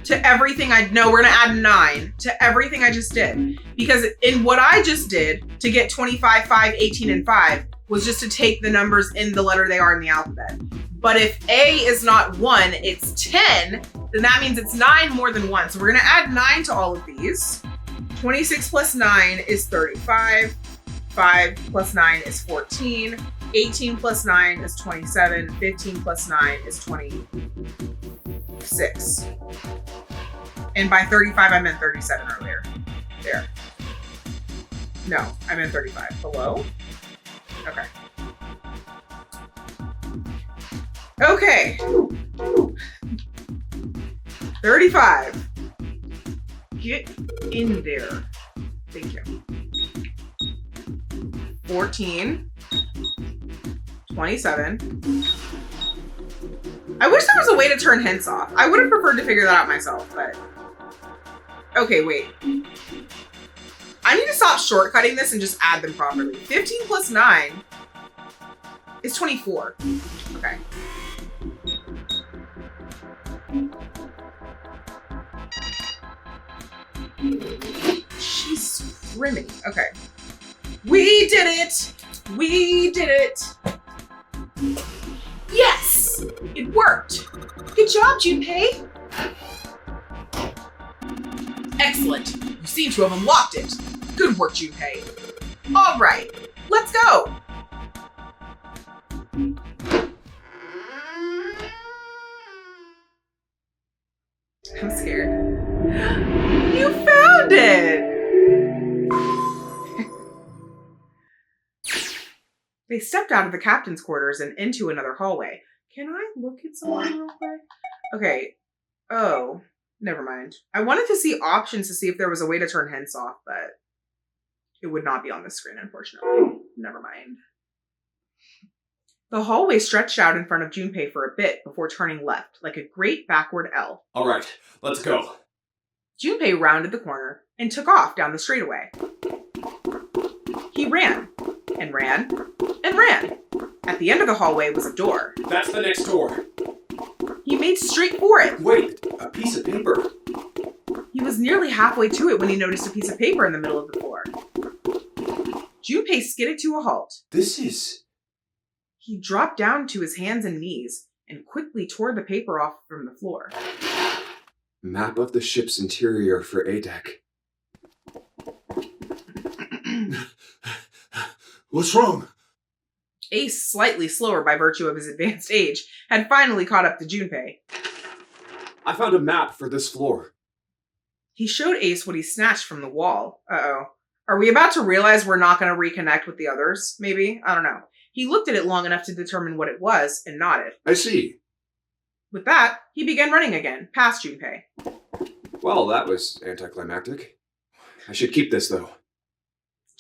to everything we're gonna add 9 to everything I just did. Because in what I just did to get 25, 5, 18, and 5 was just to take the numbers in the letter they are in the alphabet. But if A is not 1, it's 10, then that means it's 9 more than 1. So we're gonna add 9 to all of these. 26 plus 9 is 35. 5 plus 9 is 14. 18 plus 9 is 27. 15 plus 9 is 26. And by 35, I meant 37 earlier. There. No, I meant 35. Hello? Okay. Okay. 35. Get in there. Thank you. 14, 27. I wish there was a way to turn hints off. I would have preferred to figure that out myself, but... Okay, wait. I need to stop shortcutting this and just add them properly. 15 plus 9 is 24. Okay. She's scrimming. Okay. We did it! We did it! Yes! It worked! Good job, Junpei! Excellent! You seem to have unlocked it. Good work, Junpei. All right, let's go! I'm scared. You found it! They stepped out of the captain's quarters and into another hallway. Can I look at someone real quick? Okay. Oh, never mind. I wanted to see options to see if there was a way to turn hints off, but it would not be on the screen, unfortunately. Never mind. The hallway stretched out in front of Junpei for a bit before turning left, like a great backward L. All right, let's go. Junpei rounded the corner and took off down the straightaway. He ran, and ran, and ran. At the end of the hallway was a door. That's the next door. He made straight for it. Wait, a piece of paper. He was nearly halfway to it when he noticed a piece of paper in the middle of the floor. Junpei skidded to a halt. This is... He dropped down to his hands and knees and quickly tore the paper off from the floor. Map of the ship's interior for A-Deck. What's wrong? Ace, slightly slower by virtue of his advanced age, had finally caught up to Junpei. I found a map for this floor. He showed Ace what he snatched from the wall. Uh-oh. Are we about to realize we're not going to reconnect with the others? Maybe? I don't know. He looked at it long enough to determine what it was and nodded. I see. With that, he began running again, past Junpei. Well, that was anticlimactic. I should keep this, though.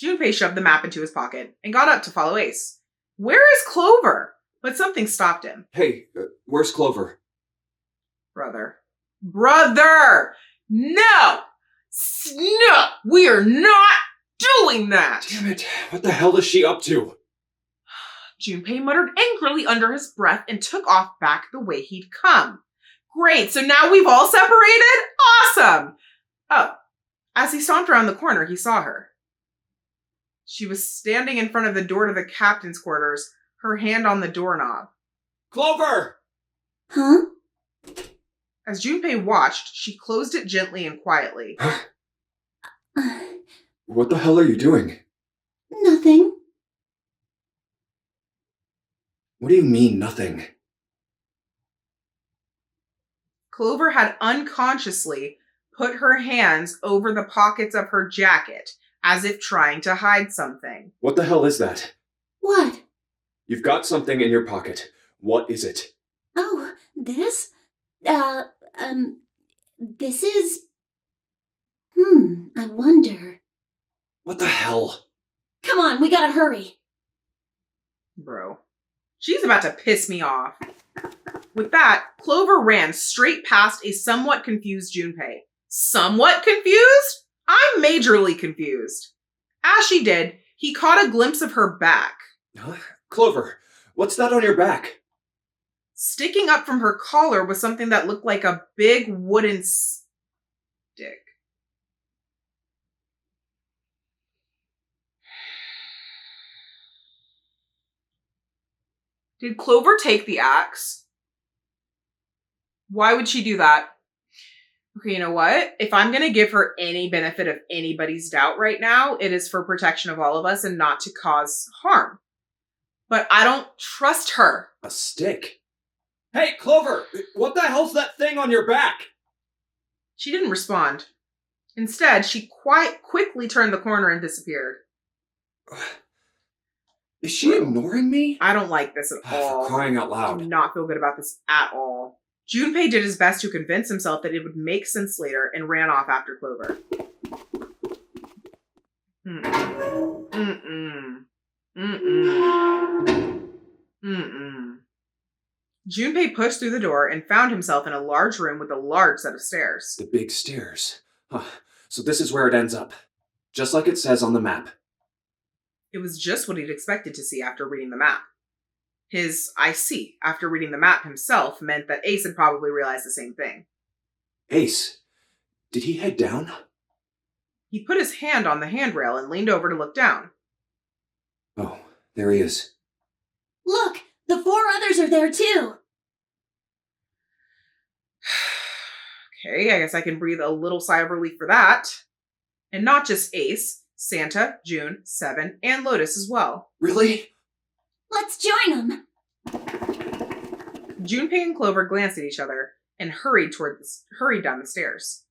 Junpei shoved the map into his pocket and got up to follow Ace. Where is Clover? But something stopped him. Hey, where's Clover? Brother. No! No! We are not doing that! Damn it, what the hell is she up to? Junpei muttered angrily under his breath and took off back the way he'd come. Great, so now we've all separated? Awesome! Oh, as he stomped around the corner, he saw her. She was standing in front of the door to the captain's quarters, her hand on the doorknob. Clover! Huh? As Junpei watched, she closed it gently and quietly. What the hell are you doing? Nothing. What do you mean, nothing? Clover had unconsciously put her hands over the pockets of her jacket, as if trying to hide something. What the hell is that? What? You've got something in your pocket. What is it? Oh, this? This is... I wonder. What the hell? Come on, we gotta hurry. Bro. She's about to piss me off. With that, Clover ran straight past a somewhat confused Junpei. Somewhat confused? I'm majorly confused. As she did, he caught a glimpse of her back. Huh? Clover, what's that on your back? Sticking up from her collar was something that looked like a big wooden stick. Did Clover take the axe? Why would she do that? Okay, you know what? If I'm going to give her any benefit of anybody's doubt right now, it is for protection of all of us and not to cause harm. But I don't trust her. A stick? Hey, Clover! What the hell's that thing on your back? She didn't respond. Instead, she quite quickly turned the corner and disappeared. Is she ignoring me? I don't like this at all. For crying out I loud. do not feel good about this at all. Junpei did his best to convince himself that it would make sense later and ran off after Clover. Junpei pushed through the door and found himself in a large room with a large set of stairs. The big stairs. Huh. So this is where it ends up. Just like it says on the map. It was just what he'd expected to see after reading the map. His "I see" after reading the map himself meant that Ace had probably realized the same thing. Ace, did he head down? He put his hand on the handrail and leaned over to look down. Oh, there he is. Look! The 4 others are there too! Okay, I guess I can breathe a little sigh of relief for that. And not just Ace, Santa, June, Seven, and Lotus as well. Really? Let's join them! Junpei and Clover glanced at each other and hurried down the stairs.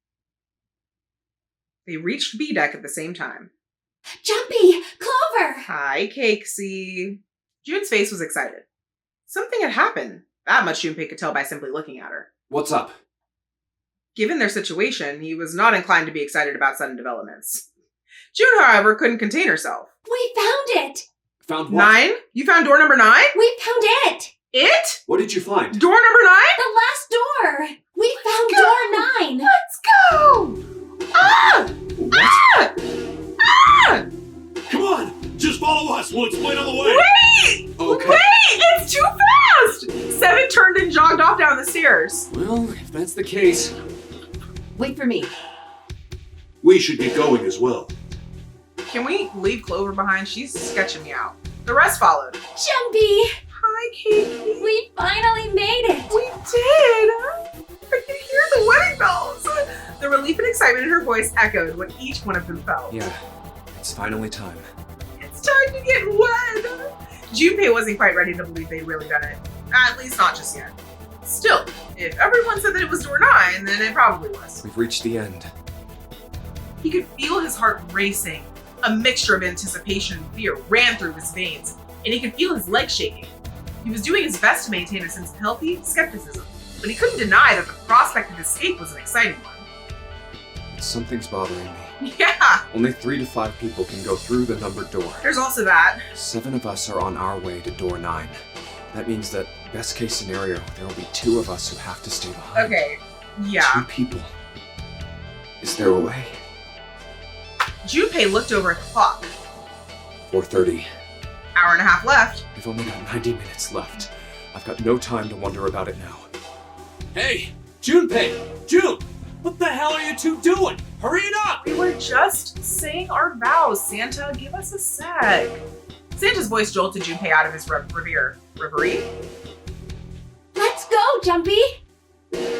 They reached B deck at the same time. Junpei! Clover! Hi, Cakesy. June's face was excited. Something had happened. That much Junpei could tell by simply looking at her. What's up? Given their situation, he was not inclined to be excited about sudden developments. June, however, couldn't contain herself. We found it! Found what? 9? You found door number 9? We found it! It? What did you find? Door number 9? The last door! We found door 9! Let's go! Ah! What? Ah! Ah! Come on! Just follow us. We'll explain on the way. Wait! Okay. Wait! It's too fast! Seven turned and jogged off down the stairs. Well, if that's the case. Wait for me. We should get going as well. Can we leave Clover behind? She's sketching me out. The rest followed. Junpei! Hi, Katie. We finally made it! We did! I can hear the wedding bells! The relief and excitement in her voice echoed what each one of them felt. Yeah, it's finally time. It's time to get wed! Junpei wasn't quite ready to believe they'd really done it. At least not just yet. Still, if everyone said that it was door 9, then it probably was. We've reached the end. He could feel his heart racing. A mixture of anticipation and fear ran through his veins, and he could feel his legs shaking. He was doing his best to maintain a sense of healthy skepticism, but he couldn't deny that the prospect of escape was an exciting one. Something's bothering me. Yeah, Only 3 to 5 people can go through the numbered door. there's also that. 7 of us are on our way to door 9. That means that, best case scenario, there will be 2 of us who have to stay behind. Okay, yeah. 2 people. Is there a way? Junpei looked over at the clock. 4:30. Hour and a half left. We've only got 90 minutes left. I've got no time to wonder about it now. Hey, Junpei! June! What the hell are you two doing? Hurry it up! We were just saying our vows, Santa. Give us a sec. Santa's voice jolted Junpei out of his reverie. Let's go, Junpei!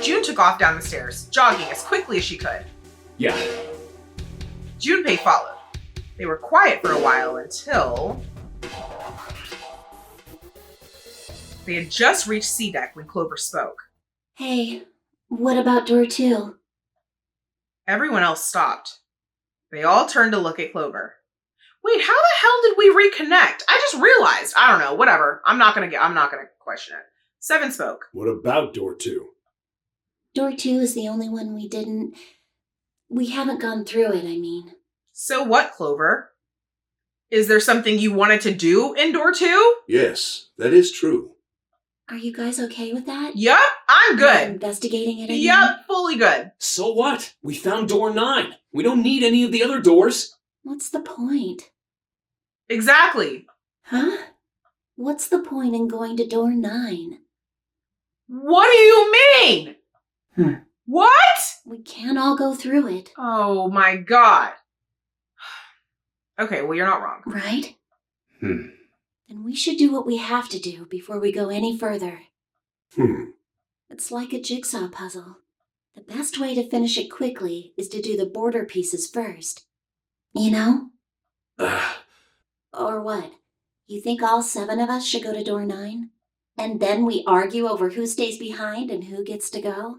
June took off down the stairs, jogging as quickly as she could. Yeah. Junpei followed. They were quiet for a while until... They had just reached C deck when Clover spoke. Hey, what about door 2? Everyone else stopped. They all turned to look at Clover. Wait, how the hell did we reconnect? I just realized. I don't know, whatever. I'm not gonna question it. Seven spoke. What about door 2? Door 2 is the only one we haven't gone through it, I mean. So what, Clover? Is there something you wanted to do in door 2? Yes, that is true. Are you guys okay with that? Yup, I'm good. Investigating it, I mean? Yup, fully good. So what? We found door 9. We don't need any of the other doors. What's the point? Exactly. Huh? What's the point in going to door 9? What do you mean? What? We can't all go through it. Oh my god. Okay, well, you're not wrong. Right? Then we should do what we have to do before we go any further. It's like a jigsaw puzzle. The best way to finish it quickly is to do the border pieces first. You know? Or what? You think all 7 of us should go to door 9? And then we argue over who stays behind and who gets to go?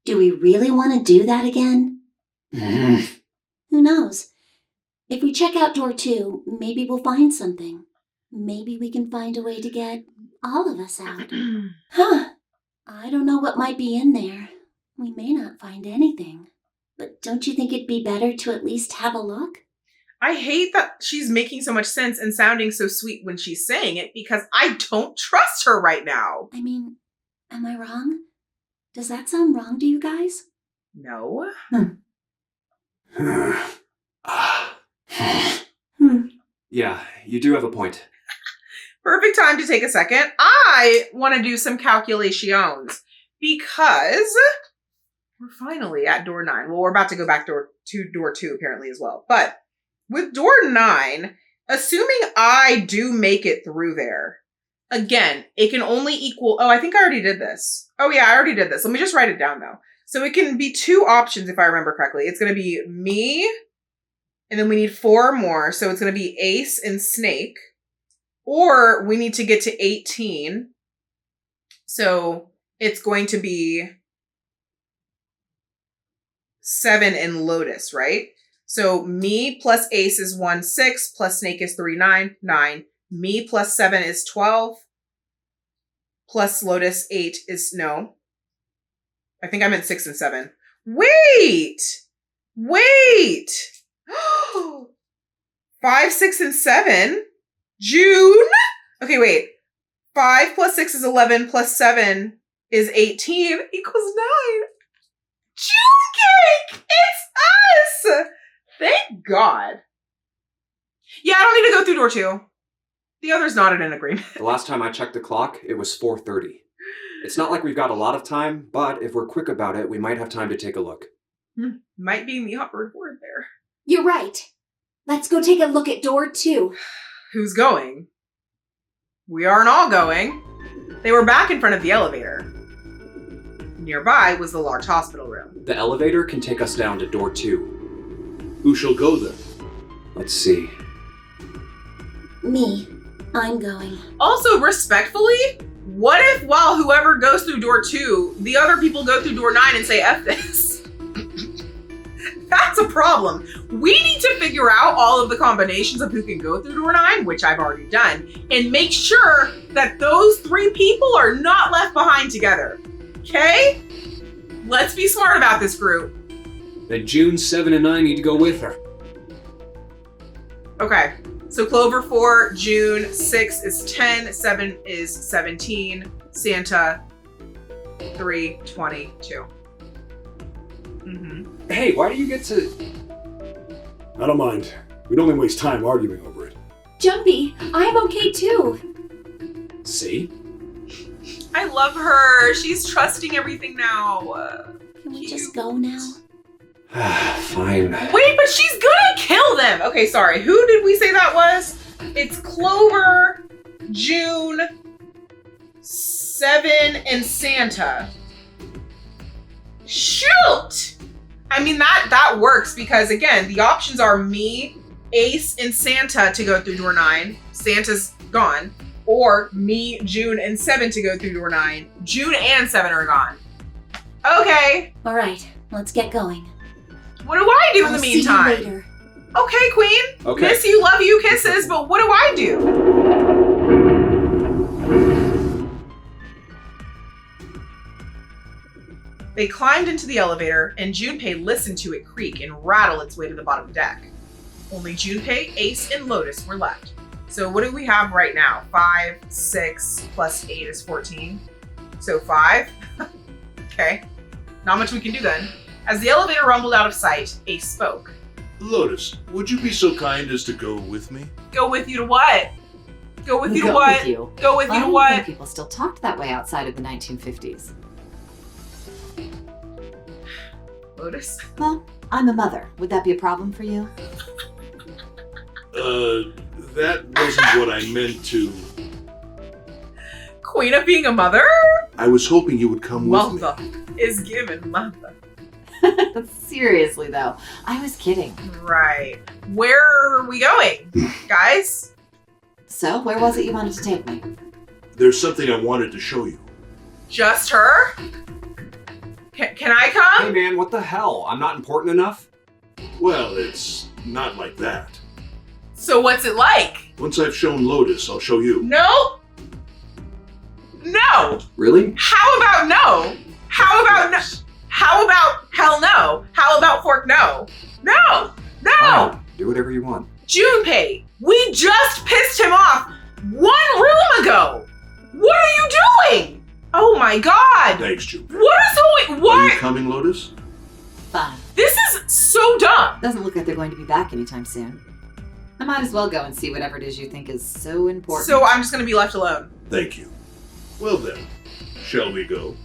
Do we really want to do that again? Who knows? If we check out door 2, maybe we'll find something. Maybe we can find a way to get all of us out. Huh. I don't know what might be in there. We may not find anything. But don't you think it'd be better to at least have a look? I hate that she's making so much sense and sounding so sweet when she's saying it because I don't trust her right now. I mean, am I wrong? Does that sound wrong to you guys? No. Yeah, you do have a point. Perfect time to take a second. I want to do some calculations because we're finally at door 9. Well, we're about to go back to door 2 apparently as well. But with door 9, assuming I do make it through there, again, it can only equal... Oh, I think I already did this. Oh yeah, I already did this. Let me just write it down though. So it can be 2 options if I remember correctly. It's going to be me, and then we need 4 more. So it's going to be Ace and Snake. Or we need to get to 18. So it's going to be 7 and Lotus, right? So me plus Ace is 1, 6, plus Snake is 3, 9, 9. Me plus 7 is 12. Plus Lotus 8 is, no. I think I meant 6 and 7. Wait! 5, 6, and 7. June? Okay, wait. 5 plus 6 is 11 plus 7 is 18 equals 9. June cake! It's us! Thank God. Yeah, I don't need to go through door 2. The other's not in an agreement. The last time I checked the clock, it was 4:30. It's not like we've got a lot of time, but if we're quick about it, we might have time to take a look. Might be in the upward word there. You're right. Let's go take a look at door 2. Who's going? We aren't all going. They were back in front of the elevator. Nearby was the large hospital room. The elevator can take us down to door 2. Who shall go then? Let's see. Me. I'm going. Also, respectfully, what if while whoever goes through door 2, the other people go through door 9 and say F this? That's a problem. We need to figure out all of the combinations of who can go through door 9, which I've already done, and make sure that those 3 people are not left behind together. Okay? Let's be smart about this group. Then June, 7, and 9 need to go with her. Okay. So Clover 4, June 6 is 10, 7 is 17, Santa 3, 22. Hey, why do you get to... I don't mind. We'd only waste time arguing over it. Junpei, I'm okay too. See? I love her. She's trusting everything now. Can we just go now? Fine. Wait, but she's gonna kill them. Okay, sorry. Who did we say that was? It's Clover, June, 7, and Santa. Shoot! I mean, that works because, again, the options are me, Ace, and Santa to go through door 9. Santa's gone. Or me, June, and 7 to go through door 9. June and 7 are gone. Okay. All right, let's get going. What do I do in the meantime? See you later. Okay, Queen. Okay. Miss you, love you, kisses, but what do I do? They climbed into the elevator, and Junpei listened to it creak and rattle its way to the bottom deck. Only Junpei, Ace, and Lotus were left. So what do we have right now? 5, 6, plus 8 is 14. So 5. Okay. Not much we can do then. As the elevator rumbled out of sight, Ace spoke. Lotus, would you be so kind as to go with me? Go with you to what? Go with you to Go what? with you. Go with I you to don't what? think people still talked that way outside of the 1950s. Lotus? Well, I'm a mother. Would that be a problem for you? That wasn't what I meant to. Queen of being a mother? I was hoping you would come with me. Mother is given mother. Seriously, though. I was kidding. Right. Where are we going, guys? So, where was it you wanted to take me? There's something I wanted to show you. Just her? Can I come? Hey man, what the hell? I'm not important enough? Well, it's not like that. So what's it like? Once I've shown Lotus, I'll show you. No? No! Really? How about no? How about no? How about hell no? How about fork no? No! No! Fine. Do whatever you want. Junpei, we just pissed him off 1 room ago! What are you doing? Oh my god! Thanks, Junpei. What is going... Are you What? coming, Lotus? Fine. This is so dumb! Doesn't look like they're going to be back anytime soon. I might as well go and see whatever it is you think is so important. So I'm just gonna be left alone. Thank you. Well then, shall we go?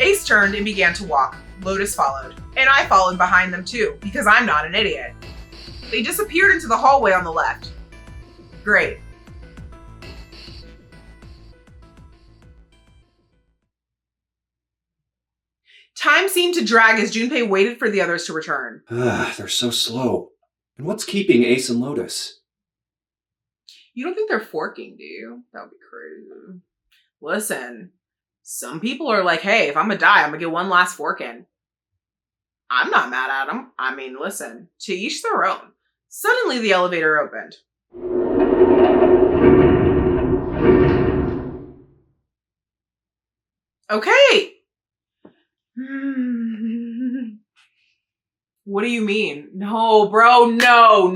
Ace turned and began to walk. Lotus followed. And I followed behind them too, because I'm not an idiot. They disappeared into the hallway on the left. Great. Time seemed to drag as Junpei waited for the others to return. They're so slow. And what's keeping Ace and Lotus? You don't think they're forking, do you? That would be crazy. Listen, some people are like, hey, if I'm gonna die, I'm gonna get one last fork in. I'm not mad at them. I mean, listen, to each their own. Suddenly the elevator opened. Okay. What do you mean? No, bro, no.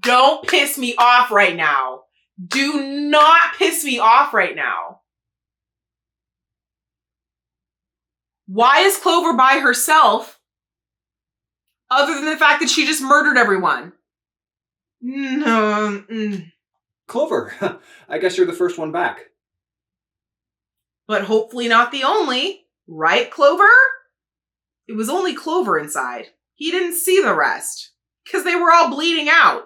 Don't piss me off right now. Do not piss me off right now. Why is Clover by herself? Other than the fact that she just murdered everyone. No. Clover, I guess you're the first one back. But hopefully not the only. Right, Clover? It was only Clover inside. He didn't see the rest. Because they were all bleeding out.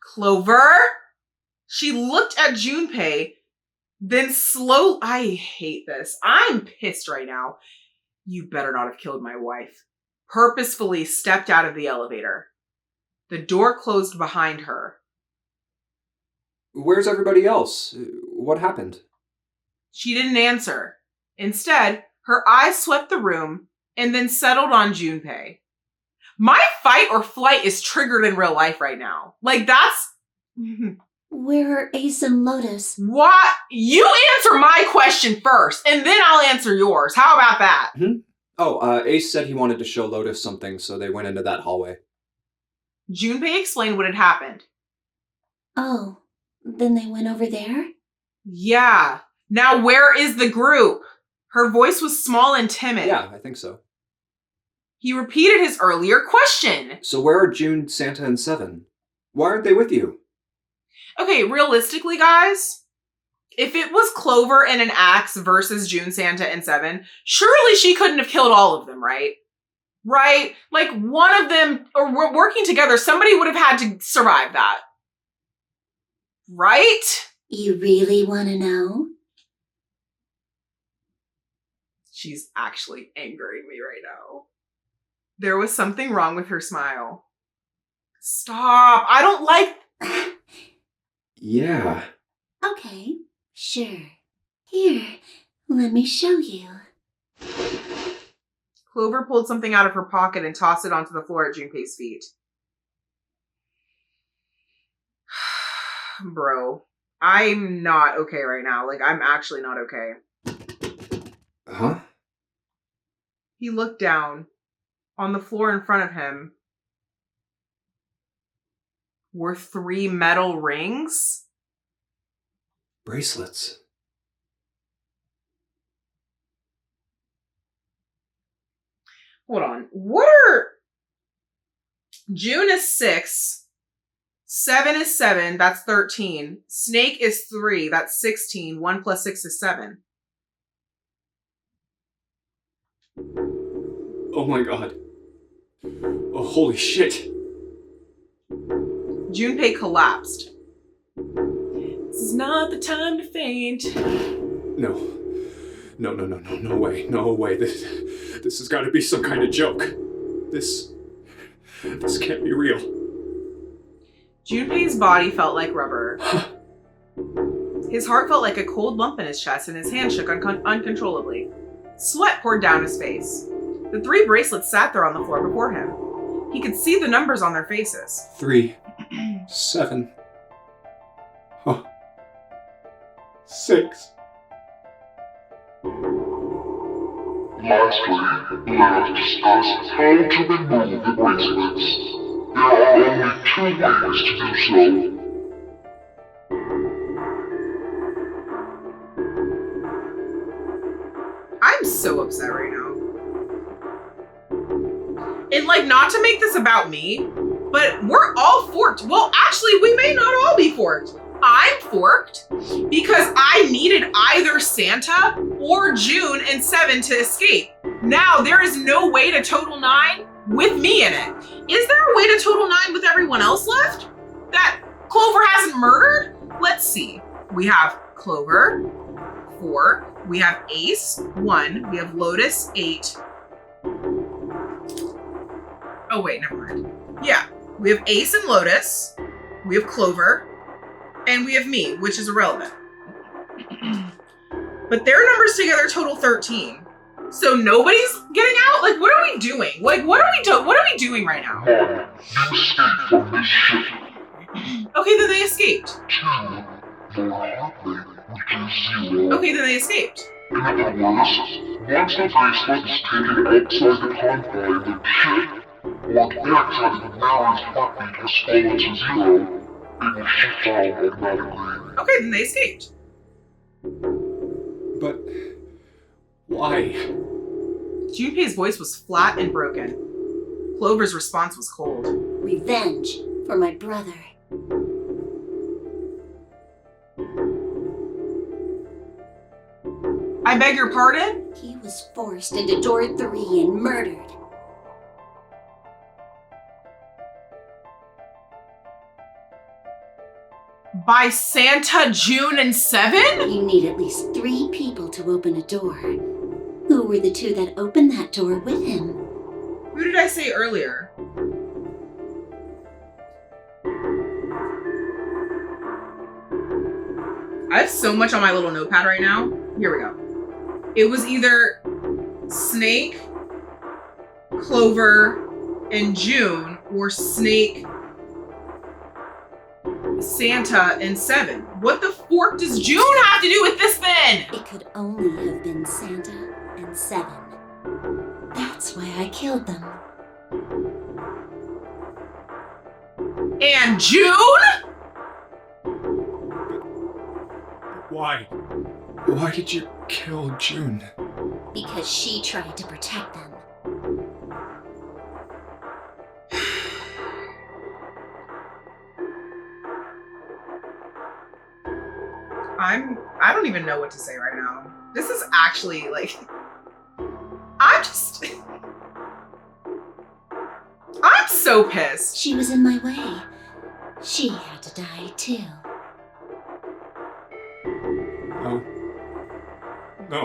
Clover? She looked at Junpei, then I hate this. I'm pissed right now. You better not have killed my wife. Purposefully stepped out of the elevator. The door closed behind her. Where's everybody else? What happened? She didn't answer. Instead, her eyes swept the room and then settled on Junpei. My fight or flight is triggered in real life right now. Like, that's... Where are Ace and Lotus? What? You answer my question first, and then I'll answer yours. How about that? Oh, Ace said he wanted to show Lotus something, so they went into that hallway. Junpei explained what had happened. Oh, then they went over there? Yeah. Now where is the group? Her voice was small and timid. Yeah, I think so. He repeated his earlier question. So where are June, Santa, and Seven? Why aren't they with you? Okay, realistically, guys, if it was Clover and an axe versus June, Santa, and Seven, surely she couldn't have killed all of them, right? Right? Like, one of them, or we're working together, somebody would have had to survive that. Right? You really want to know? She's actually angering me right now. There was something wrong with her smile. Stop. I don't like... Yeah. Okay, sure. Here, let me show you. Clover pulled something out of her pocket and tossed it onto the floor at Junpei's feet. Bro, I'm not okay right now. Like, I'm actually not okay. Huh? He looked down. On the floor in front of him were 3 metal rings. Bracelets. Hold on. What are... June is 6. 7 is 7. That's 13. Snake is 3. That's 16. 1 plus 6 is 7. Oh my god. Oh, holy shit. Junpei collapsed. This is not the time to faint. No. No way. No way. This has got to be some kind of joke. This can't be real. Junpei's body felt like rubber. His heart felt like a cold lump in his chest and his hand shook uncontrollably. Sweat poured down his face. The 3 bracelets sat there on the floor before him. He could see the numbers on their faces. 3, 7, 6, Lastly, let us discuss how to remove the bracelets. There are only 2 ways to do so. I'm so upset right now. And like, not to make this about me, but we're all forked. Well, actually, we may not all be forked. I'm forked because I needed either Santa or June and 7 to escape. Now, there is no way to total 9 with me in it. Is there a way to total 9 with everyone else left that Clover hasn't murdered? Let's see. We have Clover, 4. We have Ace, 1. We have Lotus, 8. Oh, wait, never mind. Yeah, we have Ace and Lotus. We have Clover. And we have me, which is irrelevant. But their numbers together total 13. So nobody's getting out? Like, what are we doing? Like, what are we doing right now? You escape from this ship. Okay, then they escaped. 2. Your heart rate reaches 0. Okay, then they escaped. In other words, once the bracelet is taken outside the confine of the ship, or the outside of the Nary's heartbeat has fallen to 0, it will shut down automatically. Okay, then they escaped. But why? Junpei's voice was flat and broken. Clover's response was cold. Revenge for my brother. I beg your pardon? He was forced into door 3 and murdered. By Santa, June, and 7? You need at least 3 people to open a door. Who were the 2 that opened that door with him? Who did I say earlier? I have so much on my little notepad right now. Here we go. It was either Snake, Clover, and June, or Snake, Santa, and 7. What the fork does June have to do with this then? It could only have been Santa and 7. That's why I killed them. And June? Why? Why did you kill June? Because she tried to protect them. I don't even know what to say right now. This is actually like, I'm so pissed. She was in my way. She had to die too. No.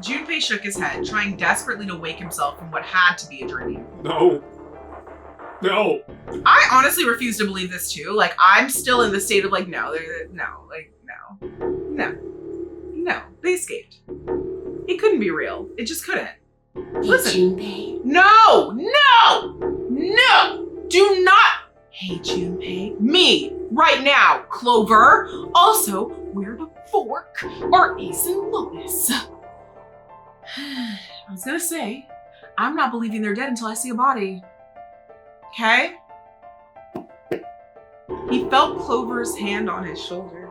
Junpei shook his head, trying desperately to wake himself from what had to be a dream. No. I honestly refuse to believe this too. Like, I'm still in the state of like, no, they escaped. It couldn't be real. It just couldn't. Listen. Junpei. No! Do not. Hey, Junpei. Me, right now, Clover. Also, where the fork are Ace and Lotus? I was gonna say, I'm not believing they're dead until I see a body. Okay? He felt Clover's hand on his shoulder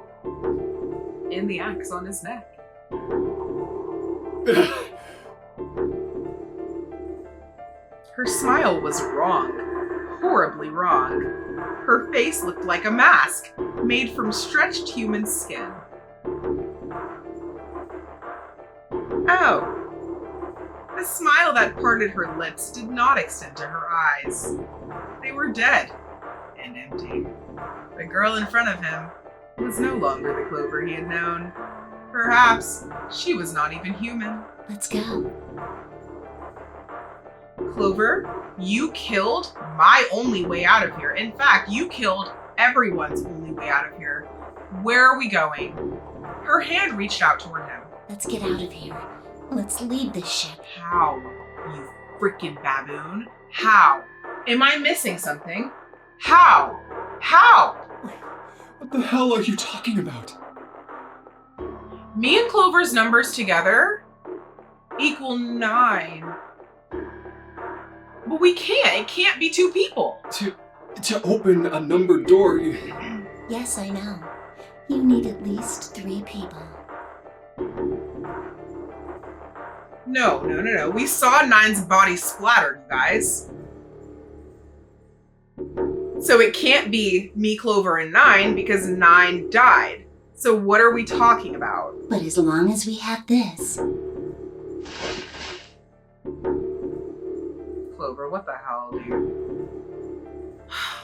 and the axe on his neck. Her smile was wrong, horribly wrong. Her face looked like a mask made from stretched human skin. Oh. The smile that parted her lips did not extend to her eyes. They were dead and empty. The girl in front of him was no longer the Clover he had known. Perhaps she was not even human. Let's go. Clover, you killed my only way out of here. In fact, you killed everyone's only way out of here. Where are we going? Her hand reached out toward him. Let's get out of here. Let's leave this ship. How, you freaking baboon? How? Am I missing something? How? What the hell are you talking about? Me and Clover's numbers together equal 9. But we can't. It can't be 2 people. To open a numbered door, Yes, I know. You need at least 3 people. No. We saw 9's body splattered, you guys. So it can't be me, Clover, and 9 because 9 died. So what are we talking about? But as long as we have this... Clover, what the hell, dude?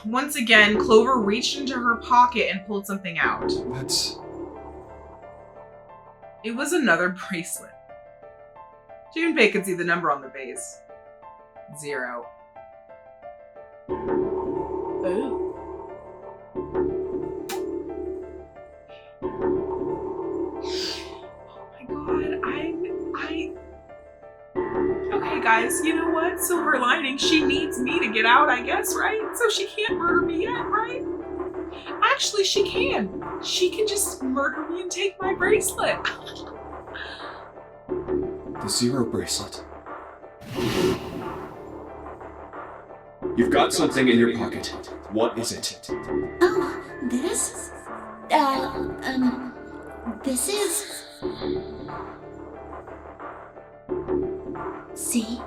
Once again, Clover reached into her pocket and pulled something out. What's... It was another bracelet. Junpei could see the number on the base. 0. Oh. Oh my god, Okay guys, you know what? Silver lining, she needs me to get out, I guess, right? So she can't murder me yet, right? Actually, she can. She can just murder me and take my bracelet. The 0 bracelet. You've got something in your pocket. What is it? Oh, this? This is... See?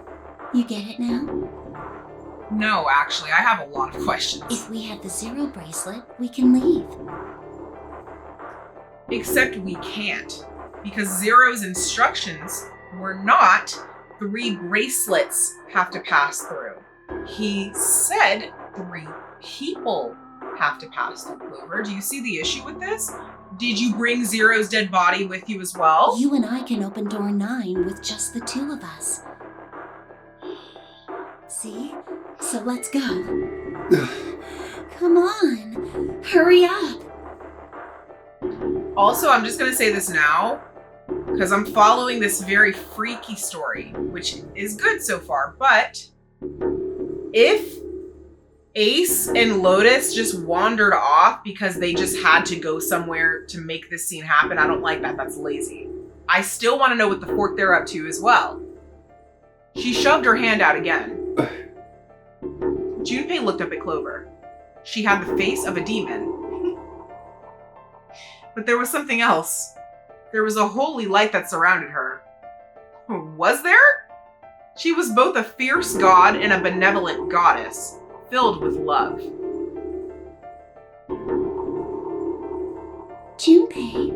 You get it now? No, actually, I have a lot of questions. If we have the 0 bracelet, we can leave. Except we can't, because Zero's instructions were not 3 bracelets have to pass through. He said 3 people have to pass through, Clover. Do you see the issue with this? Did you bring Zero's dead body with you as well? You and I can open door 9 with just the 2 of us. See? So let's go. Come on. Hurry up. Also, I'm just gonna say this now, because I'm following this very freaky story, which is good so far, but if Ace and Lotus just wandered off because they just had to go somewhere to make this scene happen, I don't like that. That's lazy. I still want to know what the fork they're up to as well. She shoved her hand out again. Junpei looked up at Clover. She had the face of a demon. But there was something else. There was a holy light that surrounded her. Was there? She was both a fierce god and a benevolent goddess, filled with love. Junpei.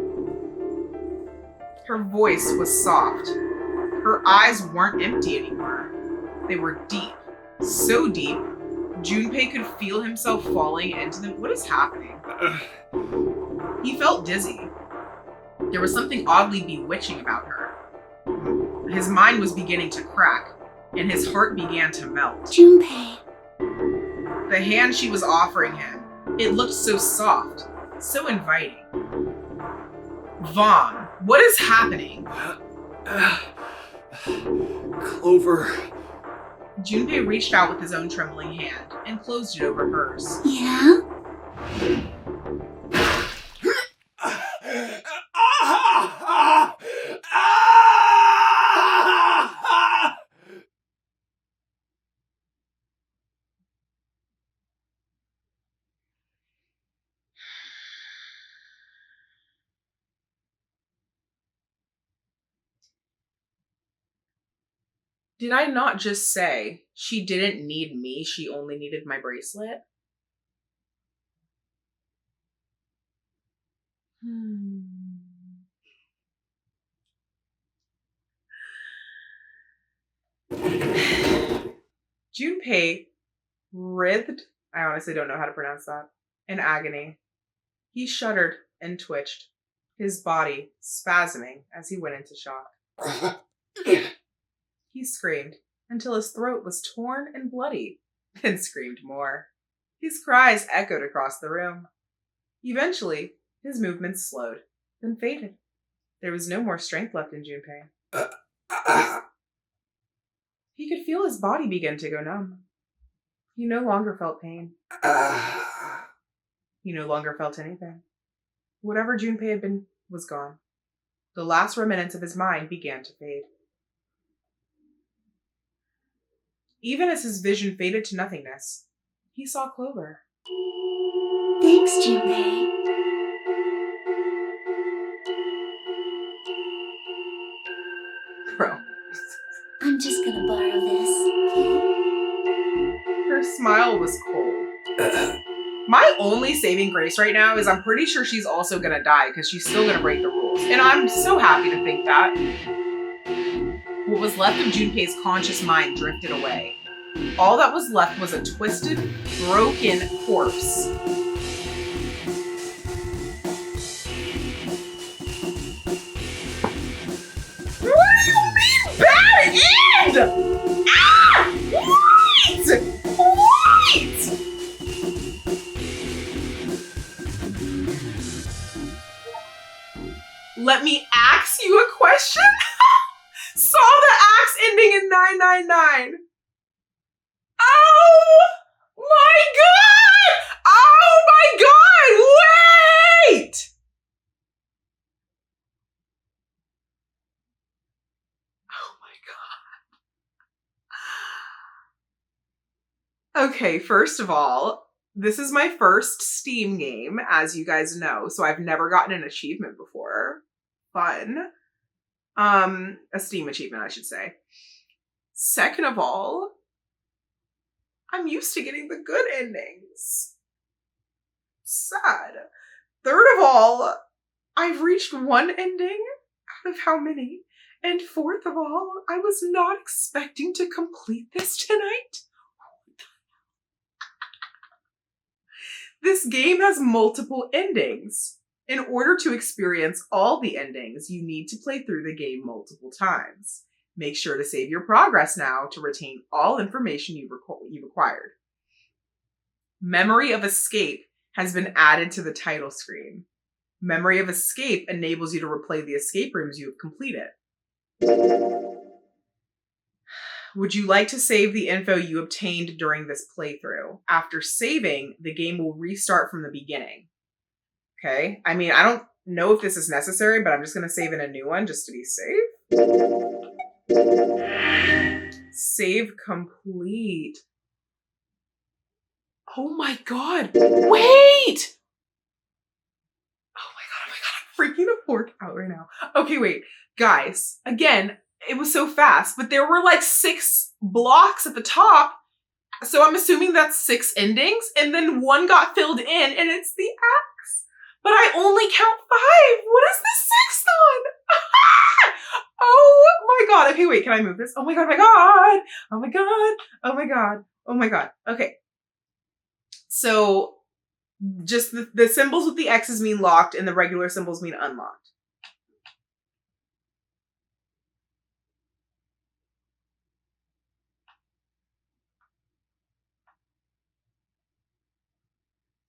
Her voice was soft. Her eyes weren't empty anymore. They were deep. So deep, Junpei could feel himself falling into them. What is happening? He felt dizzy. There was something oddly bewitching about her. His mind was beginning to crack, and his heart began to melt. Junpei. The hand she was offering him, it looked so soft, so inviting. Vaughn, what is happening? Clover. Junpei reached out with his own trembling hand and closed it over hers. Yeah? Did I not just say she didn't need me, she only needed my bracelet? Junpei writhed, I honestly don't know how to pronounce that, in agony. He shuddered and twitched, his body spasming as he went into shock. He screamed until his throat was torn and bloody, then screamed more. His cries echoed across the room. Eventually, his movements slowed, then faded. There was no more strength left in Junpei. He could feel his body begin to go numb. He no longer felt pain. He no longer felt anything. Whatever Junpei had been was gone. The last remnants of his mind began to fade. Even as his vision faded to nothingness, he saw Clover. Thanks, Junpei. Bro. I'm just gonna borrow this, okay? Her smile was cold. My only saving grace right now is I'm pretty sure she's also gonna die because she's still gonna break the rules. And I'm so happy to think that. What was left of Junpei's conscious mind drifted away. All that was left was a twisted, broken corpse. What do you mean bad end? Ah! Wait! Wait! Let me ask you a question? Saw the axe ending in 999. Oh my god! Oh my god! Wait! Oh my god. Okay, first of all, this is my first Steam game, as you guys know, so I've never gotten an achievement before. Fun. A Steam achievement, I should say. Second of all, I'm used to getting the good endings. Sad. Third of all, I've reached one ending out of how many? And fourth of all, I was not expecting to complete this tonight. This game has multiple endings. In order to experience all the endings, you need to play through the game multiple times. Make sure to save your progress now to retain all information you've acquired. Memory of Escape has been added to the title screen. Memory of Escape enables you to replay the escape rooms you have completed. Would you like to save the info you obtained during this playthrough? After saving, the game will restart from the beginning. Okay, I mean, I don't know if this is necessary, but I'm just going to save in a new one just to be safe. Save complete. Oh my god. Wait! Oh my god, I'm freaking the fork out right now. Okay, wait. Guys, again, it was so fast, but there were like 6 blocks at the top. So I'm assuming that's 6 endings, and then one got filled in, and it's the axe. But I only count 5. What is the 6th one? Oh my god. Okay, wait, can I move this? Oh my god, oh my god. Oh my god. Oh my god. Oh my god. Okay. So just the symbols with the X's mean locked and the regular symbols mean unlocked.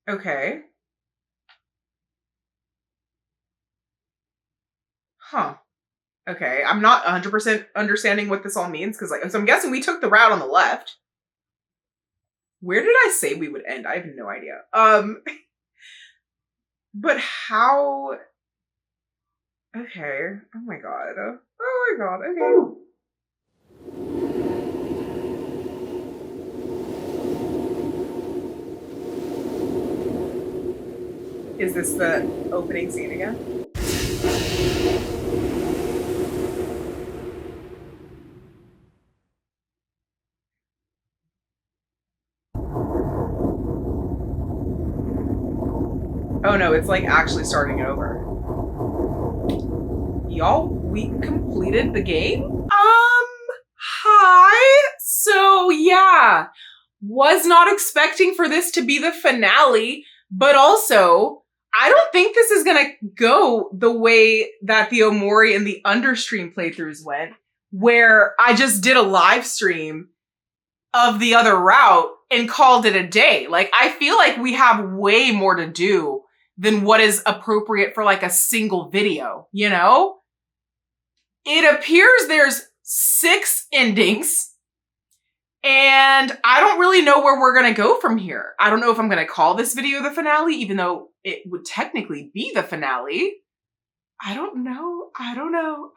Okay. Huh. Okay, I'm not 100% understanding what this all means, because so I'm guessing we took the route on the left. Where did I say we would end? I have no idea. But how? Okay. Oh my god. Oh my god. Okay. Is this the opening scene again? Oh no, it's like actually starting it over. Y'all, we completed the game? Hi. So yeah, was not expecting for this to be the finale, but also I don't think this is gonna go the way that the Omori and the Understream playthroughs went, where I just did a live stream of the other route and called it a day. Like, I feel like we have way more to do than what is appropriate for like a single video, you know? It appears there's 6 endings, and I don't really know where we're gonna go from here. I don't know if I'm gonna call this video the finale, even though it would technically be the finale. I don't know. I don't know.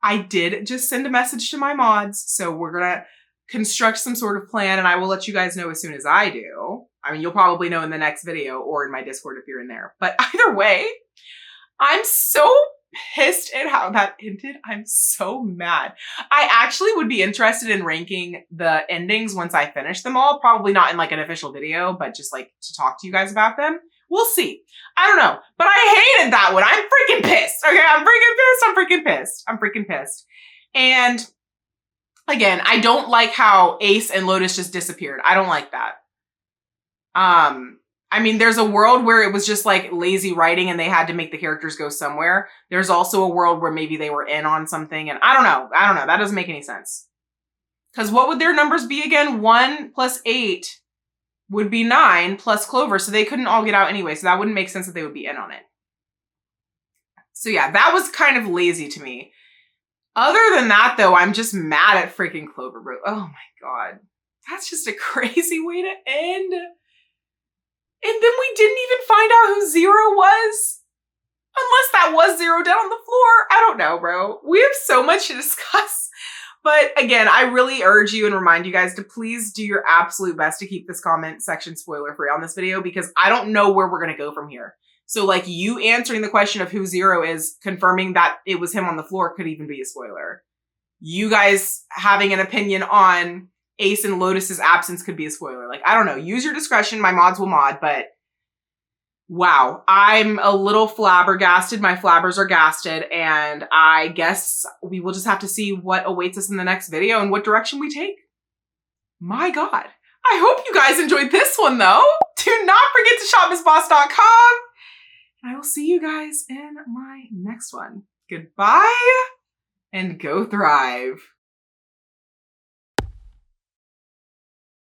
I did just send a message to my mods, so we're gonna construct some sort of plan, and I will let you guys know as soon as I do. I mean, you'll probably know in the next video or in my Discord if you're in there. But either way, I'm so pissed at how that ended. I'm so mad. I actually would be interested in ranking the endings once I finish them all. Probably not in like an official video, but just like to talk to you guys about them. We'll see. I don't know. But I hated that one. I'm freaking pissed. Okay, I'm freaking pissed. And again, I don't like how Ace and Lotus just disappeared. I don't like that. I mean, there's a world where it was just like lazy writing and they had to make the characters go somewhere. There's also a world where maybe they were in on something, and I don't know. That doesn't make any sense. Because what would their numbers be again? 1 plus 8 would be 9 plus Clover, so they couldn't all get out anyway, so that wouldn't make sense that they would be in on it. So yeah, that was kind of lazy to me. Other than that, though, I'm just mad at freaking Clover, bro. Oh my god. That's just a crazy way to end. And then we didn't even find out who Zero was. Unless that was Zero down on the floor. I don't know, bro. We have so much to discuss. But again, I really urge you and remind you guys to please do your absolute best to keep this comment section spoiler free on this video, because I don't know where we're going to go from here. So like you answering the question of who Zero is, confirming that it was him on the floor could even be a spoiler. You guys having an opinion on Ace and Lotus's absence could be a spoiler. Like, I don't know. Use your discretion. My mods will mod, but wow. I'm a little flabbergasted. My flabbers are gasted, and I guess we will just have to see what awaits us in the next video and what direction we take. My god. I hope you guys enjoyed this one, though. Do not forget to shop MissBoss.com. I will see you guys in my next one. Goodbye, and go thrive.